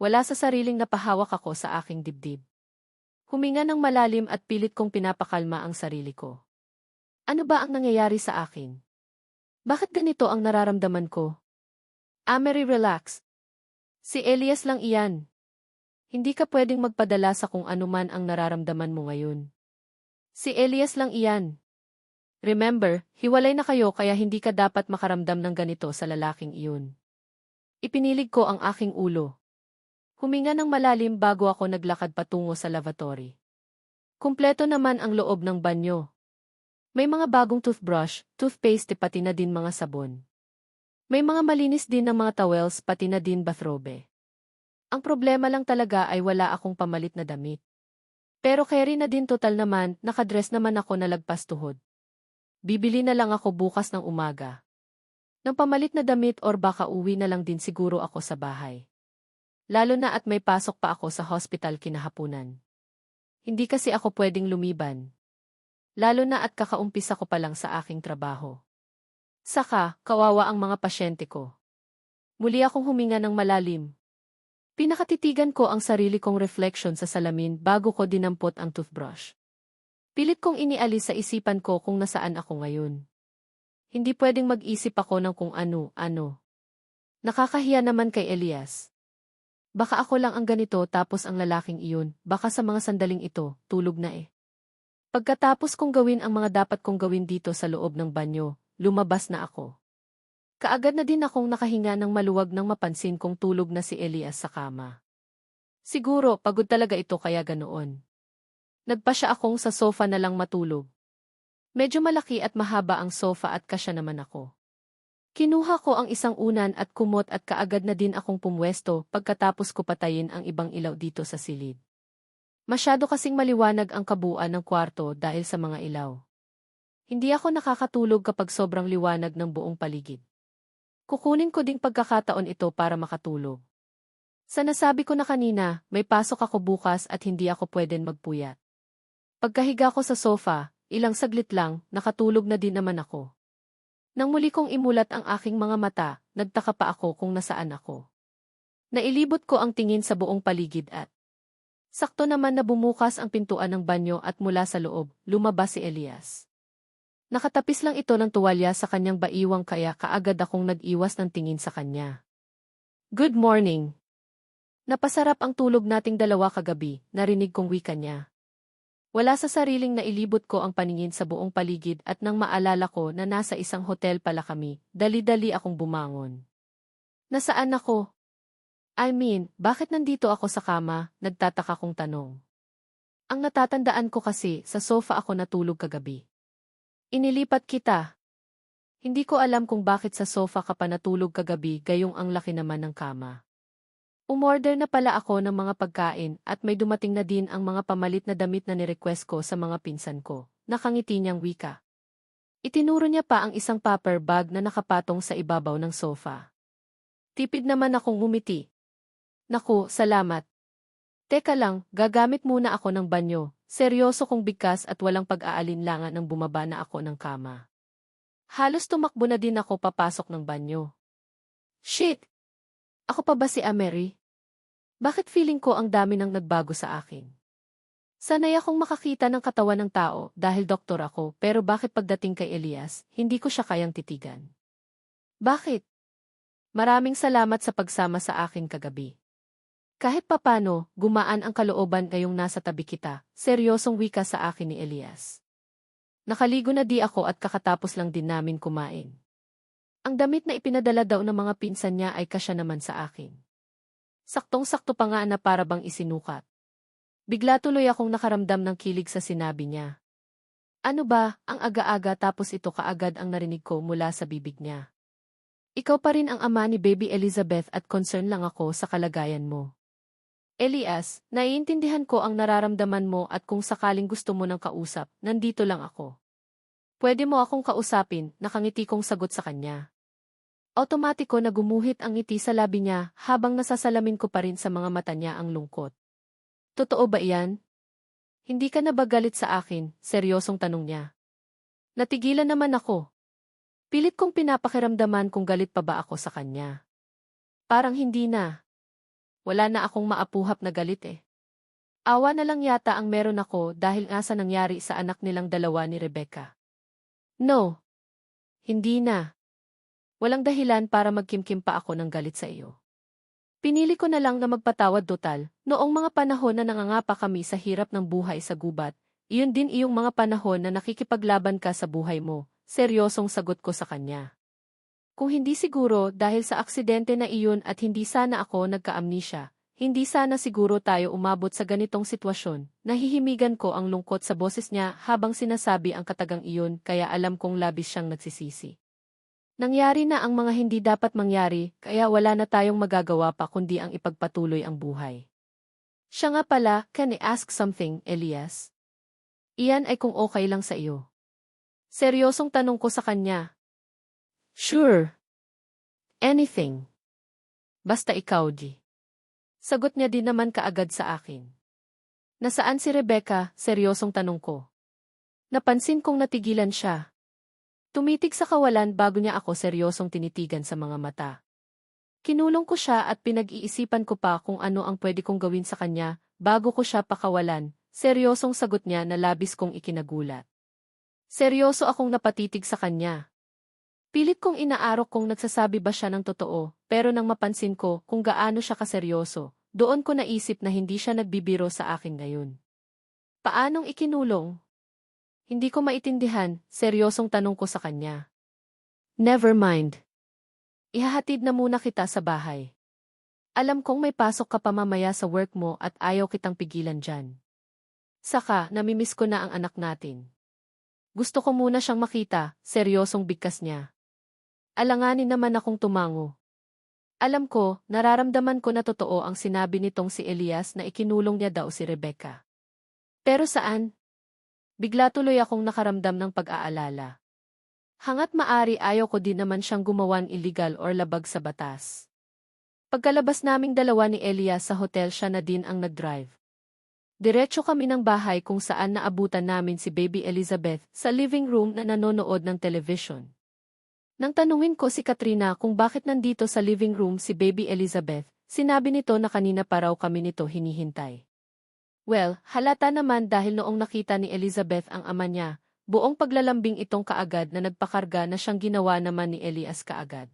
Wala sa sariling napahawak ako sa aking dibdib. Huminga ng malalim at pilit kong pinapakalma ang sarili ko. Ano ba ang nangyayari sa akin? Bakit ganito ang nararamdaman ko? Mary, relax. Si Elias lang iyan. Hindi ka pwedeng magpadala sa kung ano man ang nararamdaman mo ngayon. Si Elias lang iyan. Remember, hiwalay na kayo kaya hindi ka dapat makaramdam ng ganito sa lalaking iyon. Ipinilig ko ang aking ulo. Huminga ng malalim bago ako naglakad patungo sa lavatory. Kumpleto naman ang loob ng banyo. May mga bagong toothbrush, toothpaste pati na din mga sabon. May mga malinis din ng mga towels pati na din bathrobe. Ang problema lang talaga ay wala akong pamalit na damit. Pero carry na din total naman, nakadress naman ako na lagpas tuhod. Bibili na lang ako bukas ng umaga. Ng pamalit na damit or baka uwi na lang din siguro ako sa bahay. Lalo na at may pasok pa ako sa hospital kinahapunan. Hindi kasi ako pwedeng lumiban. Lalo na at kakaumpisa ko pa lang sa aking trabaho. Saka, kawawa ang mga pasyente ko. Muli akong huminga ng malalim. Pinakatitigan ko ang sarili kong reflection sa salamin bago ko dinampot ang toothbrush. Pilit kong inialis sa isipan ko kung nasaan ako ngayon. Hindi pwedeng mag-isip ako ng kung ano-ano. Nakakahiya naman kay Elias. Baka ako lang ang ganito tapos ang lalaking iyon, baka sa mga sandaling ito, tulog na eh. Pagkatapos kong gawin ang mga dapat kong gawin dito sa loob ng banyo, lumabas na ako. Kaagad na din akong nakahinga ng maluwag nang mapansin kong tulog na si Elias sa kama. Siguro, pagod talaga ito kaya ganoon. Nagpa siya akong sa sofa na lang matulog. Medyo malaki at mahaba ang sofa at kasya naman ako. Kinuha ko ang isang unan at kumot at kaagad na din akong pumwesto pagkatapos ko patayin ang ibang ilaw dito sa silid. Masyado kasing maliwanag ang kabuuan ng kwarto dahil sa mga ilaw. Hindi ako nakakatulog kapag sobrang liwanag ng buong paligid. Kukunin ko ding pagkakataon ito para makatulog. Sa nasabi ko na kanina, may pasok ako bukas at hindi ako pwedeng magpuyat. Pagkahiga ko sa sofa, ilang saglit lang, nakatulog na din naman ako. Nang muli kong imulat ang aking mga mata, nagtaka pa ako kung nasaan ako. Nailibot ko ang tingin sa buong paligid at sakto naman na bumukas ang pintuan ng banyo at mula sa loob, lumabas si Elias. Nakatapis lang ito ng tuwalya sa kanyang baiwang kaya kaagad akong nag-iwas ng tingin sa kanya. Good morning. Napasarap ang tulog nating dalawa kagabi, narinig kong wika niya. Wala sa sariling nailibot ko ang paningin sa buong paligid at nang maalala ko na nasa isang hotel pala kami, dali-dali akong bumangon. Nasaan ako? Bakit nandito ako sa kama, nagtataka kong tanong. Ang natatandaan ko kasi, sa sofa ako natulog kagabi. Inilipat kita. Hindi ko alam kung bakit sa sofa ka pa natulog kagabi gayong ang laki naman ng kama. Umorder na pala ako ng mga pagkain at may dumating na din ang mga pamalit na damit na nirequest ko sa mga pinsan ko, nakangiti niyang wika. Itinuro niya pa ang isang paper bag na nakapatong sa ibabaw ng sofa. Tipid naman akong ngumiti. Naku, salamat. Teka lang, gagamit muna ako ng banyo. Seryoso kong bigkas at walang pag-aalinlangan nang bumaba na ako ng kama. Halos tumakbo na din ako papasok ng banyo. Shit! Ako pa ba si Mary? Bakit feeling ko ang dami nang nagbago sa akin? Sanay akong makakita ng katawan ng tao dahil doktor ako pero bakit pagdating kay Elias, hindi ko siya kayang titigan? Bakit? Maraming salamat sa pagsama sa akin kagabi. Kahit papano, gumaan ang kalooban ngayong nasa tabi kita, seryosong wika sa akin ni Elias. Nakaligo na di ako at kakatapos lang din namin kumain. Ang damit na ipinadala daw ng mga pinsan niya ay kasya naman sa akin. Saktong-sakto pa nga na para bang isinukat. Bigla tuloy akong nakaramdam ng kilig sa sinabi niya. Ano ba, ang aga-aga tapos ito kaagad ang narinig ko mula sa bibig niya. Ikaw pa rin ang ama ni Baby Elizabeth at concern lang ako sa kalagayan mo. Elias, naiintindihan ko ang nararamdaman mo at kung sakaling gusto mo ng kausap, nandito lang ako. Pwede mo akong kausapin, nakangiti kong sagot sa kanya. Automatiko na gumuhit ang ngiti sa labi niya habang nasasalamin ko pa rin sa mga mata niya ang lungkot. Totoo ba iyan? Hindi ka na ba galit sa akin? Seryosong tanong niya. Natigilan naman ako. Pilit kong pinapakiramdaman kung galit pa ba ako sa kanya. Parang hindi na. Wala na akong maapuhap na galit eh. Awa na lang yata ang meron ako dahil nga sa nangyari sa anak nilang dalawa ni Rebecca. No. Hindi na. Walang dahilan para magkimkim pa ako ng galit sa iyo. Pinili ko na lang na magpatawad total, noong mga panahon na nangangapa kami sa hirap ng buhay sa gubat, iyon din iyong mga panahon na nakikipaglaban ka sa buhay mo, seryosong sagot ko sa kanya. Kung hindi siguro dahil sa aksidente na iyon at hindi sana ako nagka-amnesia, hindi sana siguro tayo umabot sa ganitong sitwasyon. Nahihimigan ko ang lungkot sa boses niya habang sinasabi ang katagang iyon kaya alam kong labis siyang nagsisisi. Nangyari na ang mga hindi dapat mangyari kaya wala na tayong magagawa pa kundi ang ipagpatuloy ang buhay. Siya nga pala, can I ask something, Elias? Iyan ay kung okay lang sa iyo. Seryosong tanong ko sa kanya. Sure. Anything. Basta ikaw, G. Sagot niya din naman kaagad sa akin. Nasaan si Rebecca? Seryosong tanong ko. Napansin kong natigilan siya. Tumitig sa kawalan bago niya ako seryosong tinitigan sa mga mata. Kinulong ko siya at pinag-iisipan ko pa kung ano ang pwede kong gawin sa kanya bago ko siya pakawalan. Seryosong sagot niya na labis kong ikinagulat. Seryoso akong napatitig sa kanya. Pilit kong inaarok kung nagsasabi ba siya ng totoo, pero nang mapansin ko kung gaano siya kaseryoso, doon ko naisip na hindi siya nagbibiro sa akin ngayon. Paanong ikinulong? Hindi ko maintindihan, seryosong tanong ko sa kanya. Never mind. Ihahatid na muna kita sa bahay. Alam kong may pasok ka pa mamaya sa work mo at ayaw kitang pigilan dyan. Saka, namimiss ko na ang anak natin. Gusto ko muna siyang makita, seryosong bigkas niya. Alanganin naman akong tumango. Alam ko, nararamdaman ko na totoo ang sinabi nitong si Elias na ikinulong niya daw si Rebecca. Pero saan? Bigla tuloy akong nakaramdam ng pag-aalala. Hangat maari ayaw ko din naman siyang gumawan illegal or labag sa batas. Pagkalabas naming dalawa ni Elias sa hotel siya na din ang nag-drive. Diretso kami ng bahay kung saan naabutan namin si Baby Elizabeth sa living room na nanonood ng television. Nang tanungin ko si Katrina kung bakit nandito sa living room si Baby Elizabeth, sinabi nito na kanina pa raw kami nito hinihintay. Well, halata naman dahil noong nakita ni Elizabeth ang ama niya, buong paglalambing itong kaagad na nagpakarga na siyang ginawa naman ni Elias kaagad.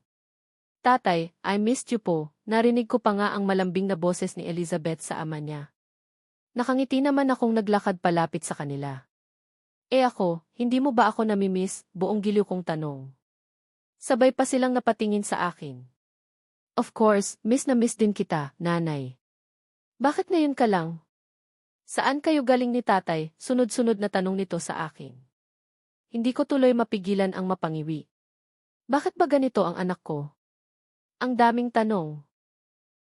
Tatay, I missed you po, narinig ko pa nga ang malambing na boses ni Elizabeth sa ama niya. Nakangiti naman akong naglakad palapit sa kanila. Ako, hindi mo ba ako namimiss? Buong giliw kong tanong. Sabay pa silang napatingin sa akin. Of course, miss na miss din kita, nanay. Bakit ngayon ka lang? Saan kayo galing ni tatay? Sunod-sunod na tanong nito sa akin. Hindi ko tuloy mapigilan ang mapangiwi. Bakit ba ganito ang anak ko? Ang daming tanong.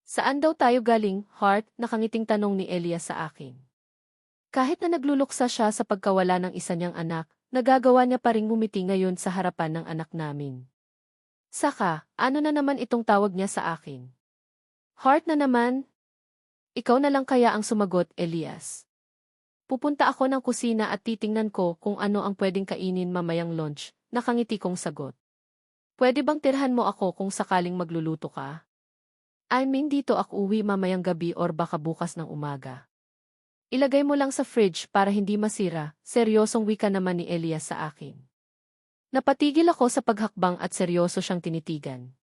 Saan daw tayo galing, Heart? Nakangiting tanong ni Elias sa akin. Kahit na nagluluksa siya sa pagkawala ng isa niyang anak, nagagawa niya pa ring ngumiti ngayon sa harapan ng anak namin. Saka, ano na naman itong tawag niya sa akin? Heart na naman? Ikaw na lang kaya ang sumagot, Elias. Pupunta ako ng kusina at titingnan ko kung ano ang pwedeng kainin mamayang lunch, nakangiti kong sagot. Pwede bang tirhan mo ako kung sakaling magluluto ka? I mean dito ako uwi mamayang gabi or baka bukas ng umaga. Ilagay mo lang sa fridge para hindi masira, seryosong wika naman ni Elias sa akin. Napatigil ako sa paghakbang at seryoso siyang tinitigan.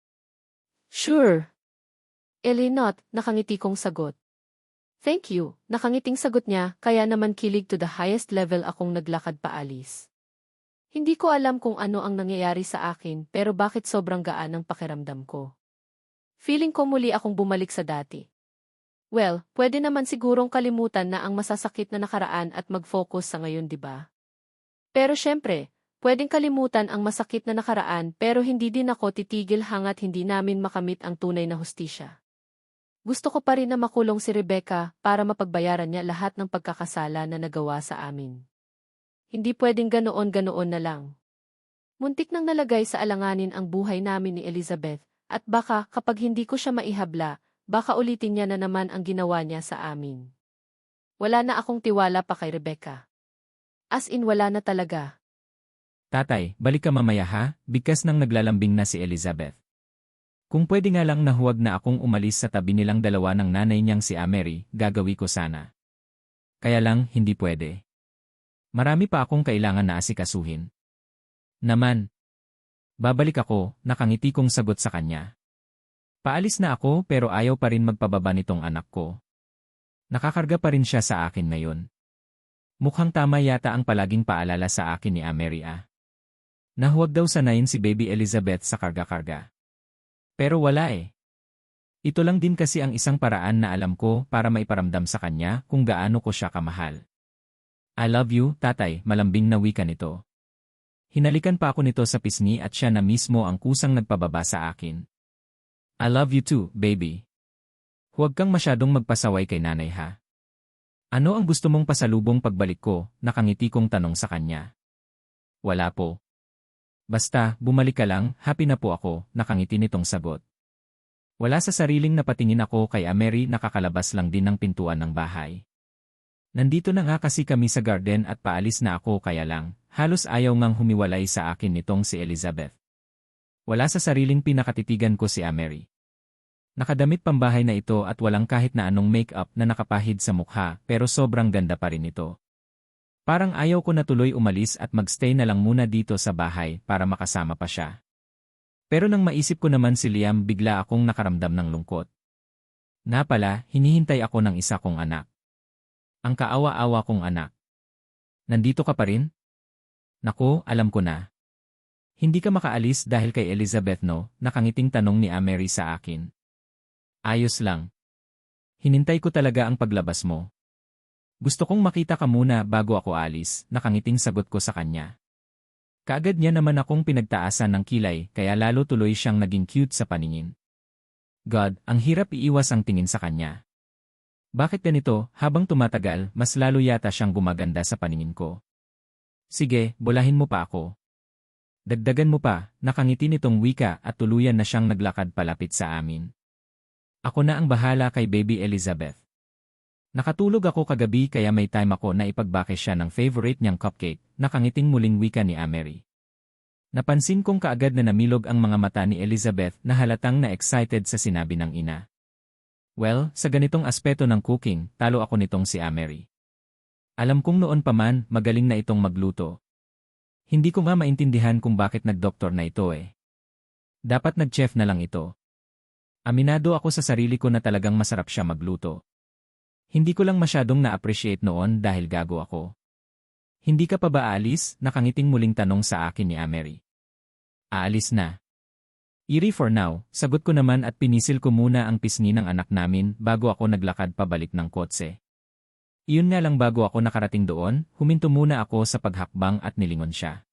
Sure. Elinot, nakangiti kong sagot. Thank you, nakangiting sagot niya, kaya naman kilig to the highest level akong naglakad paalis. Hindi ko alam kung ano ang nangyayari sa akin pero bakit sobrang gaan ang pakiramdam ko. Feeling ko muli akong bumalik sa dati. Well, pwede naman sigurong kalimutan na ang masasakit na nakaraan at mag-focus sa ngayon, di ba? Pero syempre, pwedeng kalimutan ang masakit na nakaraan pero hindi din ako titigil hangat hindi namin makamit ang tunay na hustisya. Gusto ko pa rin na makulong si Rebecca para mapagbayaran niya lahat ng pagkakasala na nagawa sa amin. Hindi pwedeng ganoon-ganoon na lang. Muntik nang nalagay sa alanganin ang buhay namin ni Elizabeth. At baka kapag hindi ko siya maihabla, baka ulitin niya na naman ang ginawa niya sa amin. Wala na akong tiwala pa kay Rebecca. As in wala na talaga. Tatay, balik ka mamaya ha, bigkas nang naglalambing na si Elizabeth. Kung pwede nga lang na huwag na akong umalis sa tabi nilang dalawa ng nanay niyang si Amery, gagawi ko sana. Kaya lang, hindi pwede. Marami pa akong kailangan na asikasuhin. Naman. Babalik ako, nakangiti kong sagot sa kanya. Paalis na ako pero ayaw pa rin magpababa nitong anak ko. Nakakarga pa rin siya sa akin ngayon. Mukhang tama yata ang palaging paalala sa akin ni Amery na huwag daw sanayin si Baby Elizabeth sa karga-karga. Pero wala eh. Ito lang din kasi ang isang paraan na alam ko para maiparamdam sa kanya kung gaano ko siya kamahal. I love you, tatay, malambing na wika nito. Hinalikan pa ako nito sa pisngi at siya na mismo ang kusang nagpababa sa akin. I love you too, baby. Huwag kang masyadong magpasaway kay nanay ha. Ano ang gusto mong pasalubong pagbalik ko? Nakangiti kong tanong sa kanya. Wala po. Basta, bumalik ka lang, happy na po ako, nakangiti nitong sagot. Wala sa sariling napatingin ako kay Amery, nakakalabas lang din ng pintuan ng bahay. Nandito na nga kasi kami sa garden at paalis na ako kaya lang, halos ayaw ngang humiwalay sa akin nitong si Elizabeth. Wala sa sariling pinakatitigan ko si Amery. Nakadamit pambahay na ito at walang kahit na anong make-up na nakapahid sa mukha pero sobrang ganda pa rin ito. Parang ayaw ko na tuloy umalis at magstay na lang muna dito sa bahay para makasama pa siya. Pero nang maisip ko naman si Liam bigla akong nakaramdam ng lungkot. Na pala, hinihintay ako ng isa kong anak. Ang kaawa-awa kong anak. Nandito ka pa rin? Naku, alam ko na. Hindi ka makaalis dahil kay Elizabeth no? Nakangiting tanong ni Amery sa akin. Ayos lang. Hinintay ko talaga ang paglabas mo. Gusto kong makita ka muna bago ako alis, nakangiting sagot ko sa kanya. Kaagad niya naman akong pinagtaasan ng kilay kaya lalo tuloy siyang naging cute sa paningin. God, ang hirap iiwas ang tingin sa kanya. Bakit ganito, habang tumatagal, mas lalo yata siyang gumaganda sa paningin ko. Sige, bolahin mo pa ako. Dagdagan mo pa, nakangiti nitong wika at tuluyan na siyang naglakad palapit sa amin. Ako na ang bahala kay Baby Elizabeth. Nakatulog ako kagabi kaya may time ako na ipagbake siya ng favorite niyang cupcake, nakangiting muling wika ni Amery. Napansin kong kaagad na namilog ang mga mata ni Elizabeth na halatang na-excited sa sinabi ng ina. Well, sa ganitong aspeto ng cooking, talo ako nitong si Amery. Alam kong noon pa man, magaling na itong magluto. Hindi ko nga maintindihan kung bakit nag-doktor na ito eh. Dapat nag-chef na lang ito. Aminado ako sa sarili ko na talagang masarap siya magluto. Hindi ko lang masyadong na-appreciate noon dahil gago ako. Hindi ka pa ba aalis? Nakangiting muling tanong sa akin ni Amery. Aalis na. Iri for now, sagot ko naman at pinisil ko muna ang pisngi ng anak namin bago ako naglakad pabalik ng kotse. Iyon nga lang bago ako nakarating doon, huminto muna ako sa paghakbang at nilingon siya.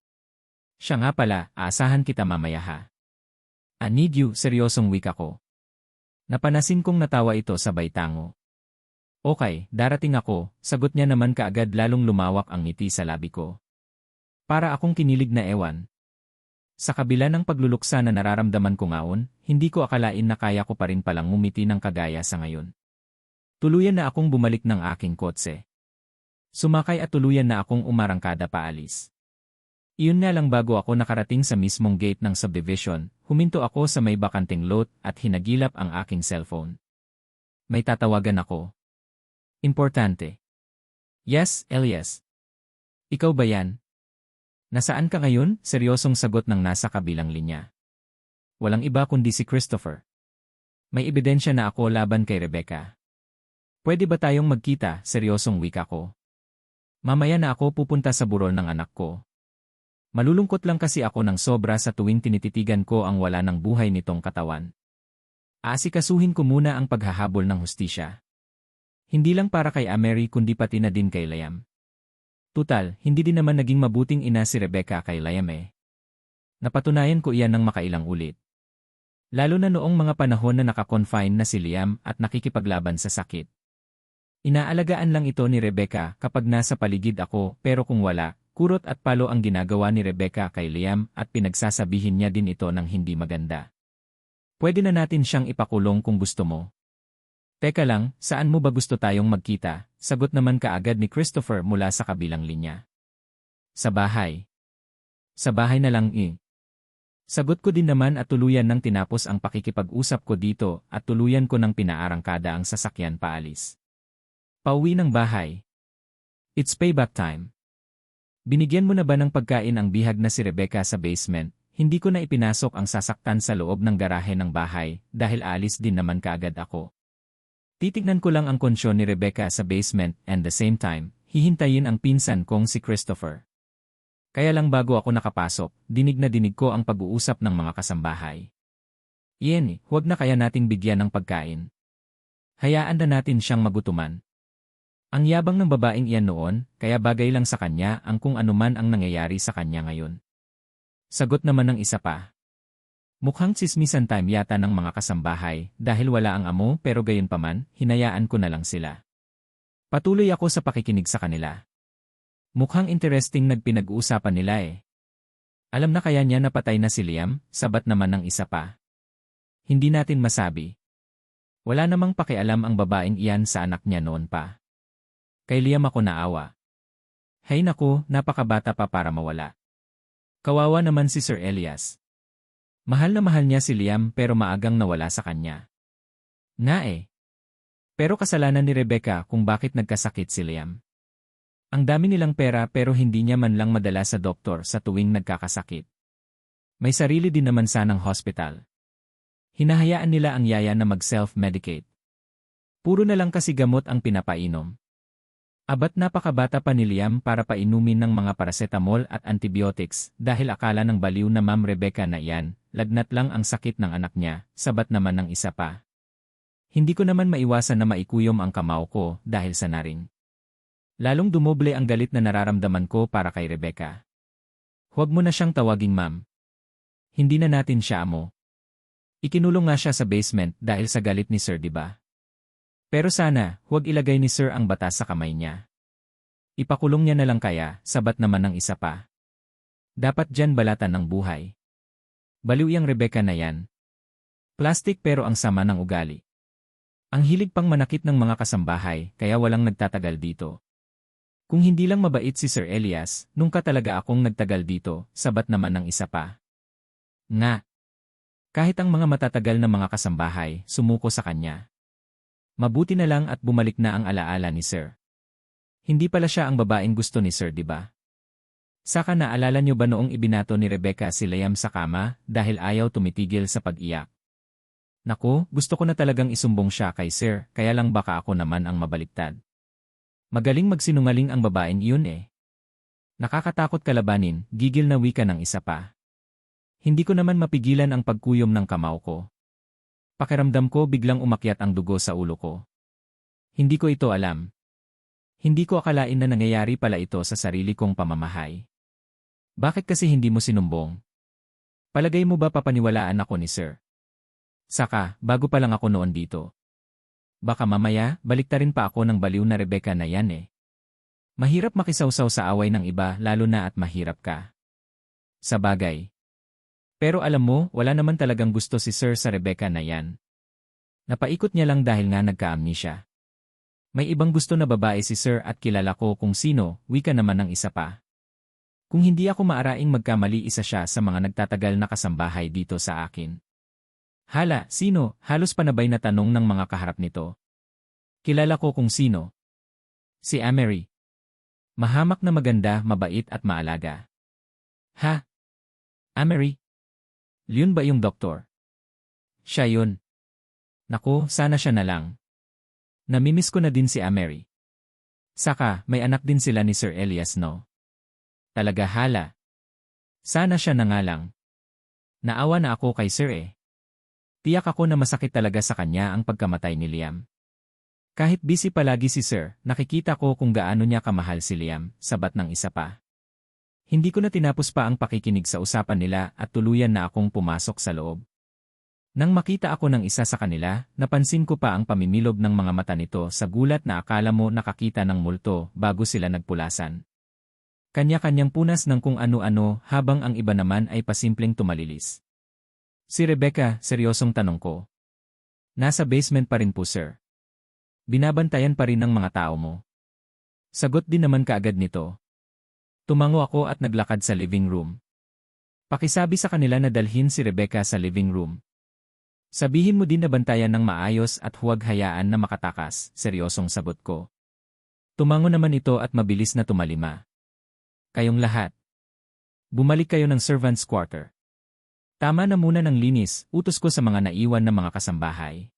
Siya nga pala, aasahan kita mamaya ha. I need you, seryosong wika ko. Napanasin kong natawa ito sabay tango. Okay, darating ako, sagot niya naman kaagad lalong lumawak ang ngiti sa labi ko. Para akong kinilig na ewan. Sa kabila ng pagluluksa na nararamdaman ko ngaon, hindi ko akalain na kaya ko pa rin palang ngumiti ng kagaya sa ngayon. Tuluyan na akong bumalik ng aking kotse. Sumakay at tuluyan na akong umarangkada paalis. Iyon nga lang bago ako nakarating sa mismong gate ng subdivision, huminto ako sa may bakanting lot at hinagilap ang aking cellphone. May tatawagan ako. Importante. Yes, Elias. Ikaw ba yan? Nasaan ka ngayon? Seryosong sagot ng nasa kabilang linya. Walang iba kundi si Christopher. May ebidensya na ako laban kay Rebecca. Pwede ba tayong magkita? Seryosong wika ko. Mamaya na ako pupunta sa burol ng anak ko. Malulungkot lang kasi ako ng sobra sa tuwing tinititigan ko ang wala ng buhay nitong katawan. Aasikasuhin ko muna ang paghahabol ng hustisya. Hindi lang para kay Amery kundi pati na din kay Liam. Tutal, hindi din naman naging mabuting ina si Rebecca kay Liam eh. Napatunayan ko iyan ng makailang ulit. Lalo na noong mga panahon na nakakonfine na si Liam at nakikipaglaban sa sakit. Inaalagaan lang ito ni Rebecca kapag nasa paligid ako pero kung wala, kurot at palo ang ginagawa ni Rebecca kay Liam at pinagsasabihin niya din ito ng hindi maganda. Pwede na natin siyang ipakulong kung gusto mo. Teka lang, saan mo ba gusto tayong magkita? Sagot naman kaagad ni Christopher mula sa kabilang linya. Sa bahay. Sa bahay na lang Sagot ko din naman at tuluyan nang tinapos ang pakikipag-usap ko dito at tuluyan ko nang pinaarangkada ang sasakyan paalis. Pauwi ng bahay. It's payback time. Binigyan mo na ba ng pagkain ang bihag na si Rebecca sa basement? Hindi ko na ipinasok ang sasaktan sa loob ng garahe ng bahay dahil aalis din naman kaagad ako. Titignan ko lang ang kondisyon ni Rebecca sa basement and the same time, hihintayin ang pinsan kong si Christopher. Kaya lang bago ako nakapasok, dinig na dinig ko ang pag-uusap ng mga kasambahay. Iyan, huwag na kaya nating bigyan ng pagkain. Hayaan na natin siyang magutuman. Ang yabang ng babaeng iyan noon, kaya bagay lang sa kanya ang kung anuman ang nangyayari sa kanya ngayon. Sagot naman ng isa pa. Mukhang tsismisan time yata ng mga kasambahay dahil wala ang amo pero gayunpaman, hinayaan ko na lang sila. Patuloy ako sa pakikinig sa kanila. Mukhang interesting nagpinag-uusapan nila Alam na kaya niya napatay na si Liam, sabat naman ng isa pa. Hindi natin masabi. Wala namang pakialam ang babaeng iyan sa anak niya noon pa. Kay Liam ako naawa. Hay naku, napakabata pa para mawala. Kawawa naman si Sir Elias. Mahal na mahal niya si Liam pero maagang nawala sa kanya. Pero kasalanan ni Rebecca kung bakit nagkasakit si Liam. Ang dami nilang pera pero hindi niya man lang madala sa doktor sa tuwing nagkakasakit. May sarili din naman sanang hospital. Hinahayaan nila ang yaya na mag-self-medicate. Puro na lang kasi gamot ang pinapainom. Abat napakabata pa ni Liam para painumin ng mga paracetamol at antibiotics dahil akala ng baliw na Ma'am Rebecca na iyan, lagnat lang ang sakit ng anak niya, sabat naman ng isa pa. Hindi ko naman maiwasan na maikuyom ang kamao ko dahil sa naring. Lalong dumoble ang galit na nararamdaman ko para kay Rebecca. Huwag mo na siyang tawaging ma'am. Hindi na natin siya amo. Ikinulong nga siya sa basement dahil sa galit ni Sir, diba? Pero sana, huwag ilagay ni Sir ang batas sa kamay niya. Ipakulong niya na lang kaya, sabat naman ng isa pa. Dapat dyan balatan ng buhay. Baliw yang Rebecca na yan. Plastic pero ang sama ng ugali. Ang hilig pang manakit ng mga kasambahay, kaya walang nagtatagal dito. Kung hindi lang mabait si Sir Elias, nungka talaga akong nagtagal dito, sabat naman ng isa pa. Nga. Kahit ang mga matatagal na mga kasambahay, sumuko sa kanya. Mabuti na lang at bumalik na ang alaala ni Sir. Hindi pala siya ang babaeng gusto ni Sir, diba? Saka naalala niyo ba noong ibinato ni Rebecca si Liam sa kama dahil ayaw tumitigil sa pag-iyak? Naku, gusto ko na talagang isumbong siya kay Sir, kaya lang baka ako naman ang mabaliktad. Magaling magsinungaling ang babaeng iyon Nakakatakot kalabanin, gigil na wika ng isa pa. Hindi ko naman mapigilan ang pagkuyom ng kamao ko. Pakiramdam ko biglang umakyat ang dugo sa ulo ko. Hindi ko ito alam. Hindi ko akalain na nangyayari pala ito sa sarili kong pamamahay. Bakit kasi hindi mo sinumbong? Palagay mo ba papaniwalaan ako ni Sir? Saka, bago pa lang ako noon dito. Baka mamaya, baliktarin pa ako ng baliw na Rebecca na yan Mahirap makisawsaw sa away ng iba lalo na at mahirap ka. Sa bagay. Pero alam mo, wala naman talagang gusto si Sir sa Rebecca na yan. Napaikot niya lang dahil nga nagka-amnesia. May ibang gusto na babae si Sir at kilala ko kung sino, wika naman ng isa pa. Kung hindi ako maaraing magkamali, isa siya sa mga nagtatagal na kasambahay dito sa akin. Hala, sino? Halos panabay na tanong ng mga kaharap nito. Kilala ko kung sino. Si Amery. Mahamak na maganda, mabait at maalaga. Ha? Amery? Yun ba yung doktor? Siya yun. Naku, sana siya na lang. Namimiss ko na din si Amery. Saka, may anak din sila ni Sir Elias, no? Talaga hala. Sana siya na nga lang. Naawa na ako kay Sir Tiyak ako na masakit talaga sa kanya ang pagkamatay ni Liam. Kahit busy palagi si Sir, nakikita ko kung gaano niya kamahal si Liam, sabat ng isa pa. Hindi ko na tinapos pa ang pakikinig sa usapan nila at tuluyan na akong pumasok sa loob. Nang makita ako ng isa sa kanila, napansin ko pa ang pamimilog ng mga mata nito sa gulat na akala mo nakakita ng multo bago sila nagpulasan. Kanya-kanyang punas ng kung ano-ano habang ang iba naman ay pasimpleng tumalilis. Si Rebecca, seryosong tanong ko. Nasa basement pa rin po, Sir. Binabantayan pa rin ng mga tao mo. Sagot din naman kaagad nito. Tumango ako at naglakad sa living room. Pakisabi sa kanila na dalhin si Rebecca sa living room. Sabihin mo din na bantayan ng maayos at huwag hayaan na makatakas, seryosong sagot ko. Tumango naman ito at mabilis na tumalima. Kayong lahat. Bumalik kayo ng servants' quarter. Tama na muna ng linis, utos ko sa mga naiwan na mga kasambahay.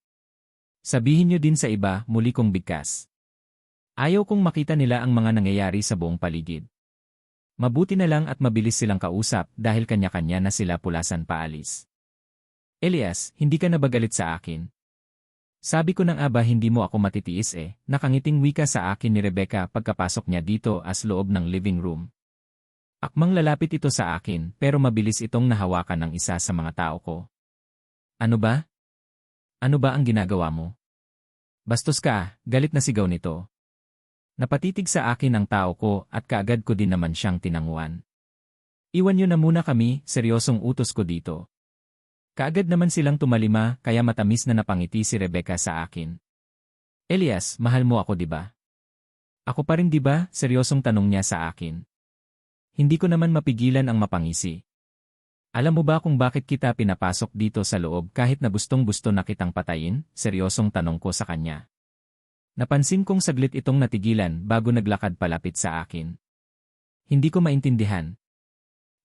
Sabihin nyo din sa iba, muli kong bigkas. Ayaw kong makita nila ang mga nangyayari sa buong paligid. Mabuti na lang at mabilis silang kausap dahil kanya-kanya na sila pulasan paalis. Elias, hindi ka na ba galit sa akin? Sabi ko ng aba hindi mo ako matitiis nakangiting wika sa akin ni Rebecca pagkapasok niya dito as loob ng living room. Akmang lalapit ito sa akin pero mabilis itong nahawakan ng isa sa mga tao ko. Ano ba? Ano ba ang ginagawa mo? Bastos ka, galit na sigaw nito. Napatitig sa akin ang tao ko at kaagad ko din naman siyang tinanguan. Iwan niyo na muna kami, seryosong utos ko dito. Kaagad naman silang tumalima kaya matamis na napangiti si Rebecca sa akin. Elias, mahal mo ako diba? Ako pa rin diba? Seryosong tanong niya sa akin. Hindi ko naman mapigilan ang mapangisi. Alam mo ba kung bakit kita pinapasok dito sa loob kahit na gustong-gusto na kitang patayin? Seryosong tanong ko sa kanya. Napansin kong saglit itong natigilan bago naglakad palapit sa akin. Hindi ko maintindihan.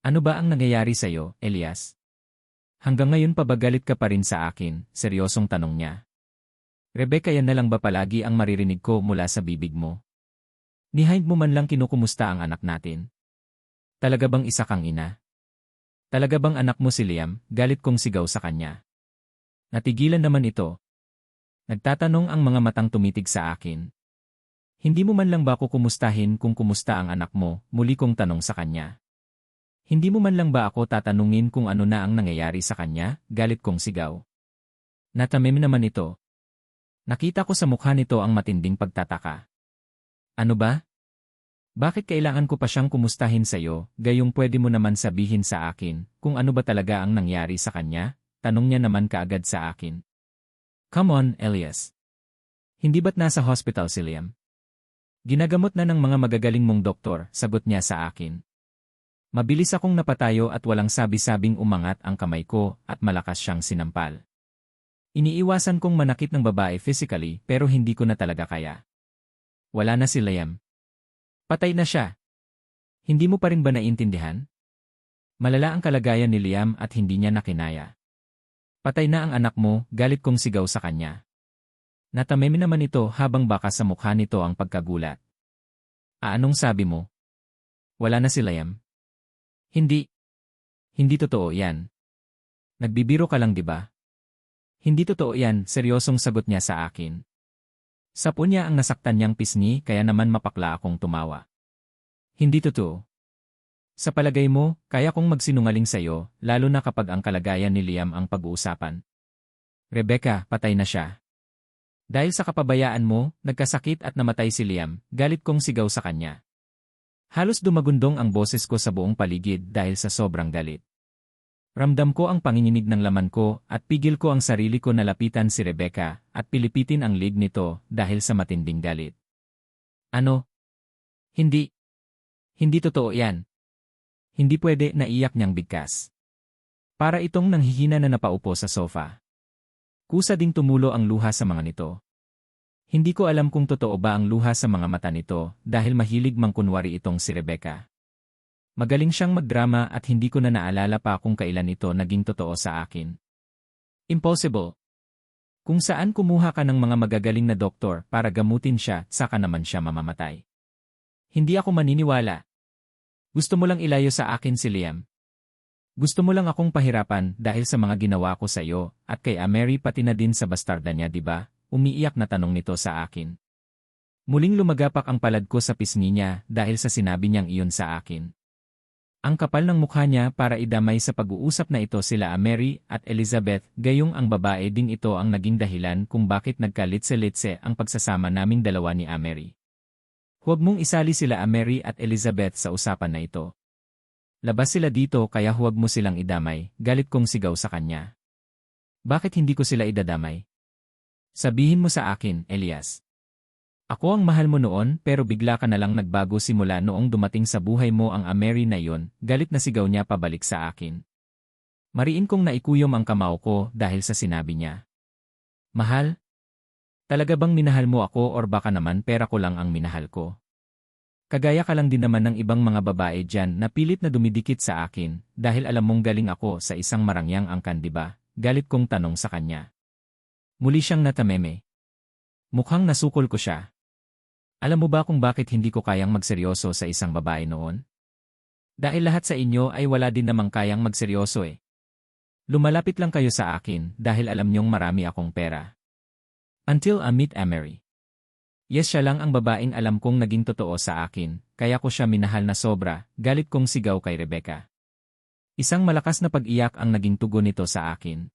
Ano ba ang nangyayari sa'yo, Elias? Hanggang ngayon pa ba galit ka pa rin sa akin? Seryosong tanong niya. Rebecca, yan na lang ba palagi ang maririnig ko mula sa bibig mo? Ni mo man lang kinukumusta ang anak natin? Talaga bang isa kang ina? Talaga bang anak mo si Liam? Galit kong sigaw sa kanya. Natigilan naman ito. Nagtatanong ang mga matang tumitig sa akin. Hindi mo man lang ba ako kumustahin kung kumusta ang anak mo? Muli kong tanong sa kanya. Hindi mo man lang ba ako tatanungin kung ano na ang nangyayari sa kanya? Galit kong sigaw. Natamim naman ito. Nakita ko sa mukha nito ang matinding pagtataka. Ano ba? Bakit kailangan ko pa siyang kumustahin sa'yo, gayong pwede mo naman sabihin sa akin kung ano ba talaga ang nangyari sa kanya? Tanong niya naman kaagad sa akin. Come on, Elias. Hindi ba't nasa hospital si Liam? Ginagamot na ng mga magagaling mong doktor, sagot niya sa akin. Mabilis akong napatayo at walang sabi-sabing umangat ang kamay ko at malakas siyang sinampal. Iniiwasan kong manakit ng babae physically pero hindi ko na talaga kaya. Wala na si Liam. Patay na siya. Hindi mo pa rin ba naiintindihan? Malala ang kalagayan ni Liam at hindi niya nakinaya. Patay na ang anak mo, galit kong sigaw sa kanya. Natameme naman ito habang baka sa mukha nito ang pagkagulat. Anong sabi mo? Wala na si Liam? Hindi. Hindi totoo yan. Nagbibiro ka lang diba? Hindi totoo yan, seryosong sagot niya sa akin. Sapo niya ang nasaktan niyang pisngi kaya naman mapakla akong tumawa. Hindi totoo. Sa palagay mo, kaya kong magsinungaling sa'yo, lalo na kapag ang kalagayan ni Liam ang pag-uusapan. Rebecca, patay na siya. Dahil sa kapabayaan mo, nagkasakit at namatay si Liam, galit kong sigaw sa kanya. Halos dumagundong ang boses ko sa buong paligid dahil sa sobrang galit. Ramdam ko ang panginginig ng laman ko at pigil ko ang sarili ko na lapitan si Rebecca at pilipitin ang leg nito dahil sa matinding galit. Ano? Hindi. Hindi totoo yan. Hindi pwede, naiyak niyang bigkas. Para itong nanghihina na napaupo sa sofa. Kusa ding tumulo ang luha sa mga nito. Hindi ko alam kung totoo ba ang luha sa mga mata nito dahil mahilig mangkunwari itong si Rebecca. Magaling siyang magdrama at hindi ko na naalala pa kung kailan ito naging totoo sa akin. Impossible. Kung saan kumuha ka ng mga magagaling na doktor para gamutin siya, saka naman siya mamamatay. Hindi ako maniniwala. Gusto mo lang ilayo sa akin si Liam. Gusto mo lang akong pahirapan dahil sa mga ginawa ko sa iyo at kay Mary pati na din sa bastarda niya, diba? Umiiyak na tanong nito sa akin. Muling lumagapak ang palad ko sa pisngi niya dahil sa sinabi niyang iyon sa akin. Ang kapal ng mukha niya para idamay sa pag-uusap na ito sila Mary at Elizabeth, gayong ang babae ding ito ang naging dahilan kung bakit nagkalitse-litse ang pagsasama naming dalawa ni Mary. Huwag mong isali sila Mary at Elizabeth sa usapan na ito. Labas sila dito kaya huwag mo silang idamay, galit kong sigaw sa kanya. Bakit hindi ko sila idadamay? Sabihin mo sa akin, Elias. Ako ang mahal mo noon pero bigla ka na lang nagbago simula noong dumating sa buhay mo ang Mary na yon, galit na sigaw niya pabalik sa akin. Mariin kong naikuyom ang kamao ko dahil sa sinabi niya. Mahal? Talaga bang minahal mo ako or baka naman pera ko lang ang minahal ko? Kagaya ka lang din naman ng ibang mga babae dyan na pilit na dumidikit sa akin dahil alam mong galing ako sa isang marangyang angkan, diba? Galit kong tanong sa kanya. Muli siyang natameme. Mukhang nasukol ko siya. Alam mo ba kung bakit hindi ko kayang magseryoso sa isang babae noon? Dahil lahat sa inyo ay wala din namang kayang magseryoso eh. Lumalapit lang kayo sa akin dahil alam niyong marami akong pera. Until I meet Mary. Yes, siya lang ang babaeng alam kong naging totoo sa akin, kaya ko siya minahal na sobra, galit kong sigaw kay Rebecca. Isang malakas na pag-iyak ang naging tugon nito sa akin.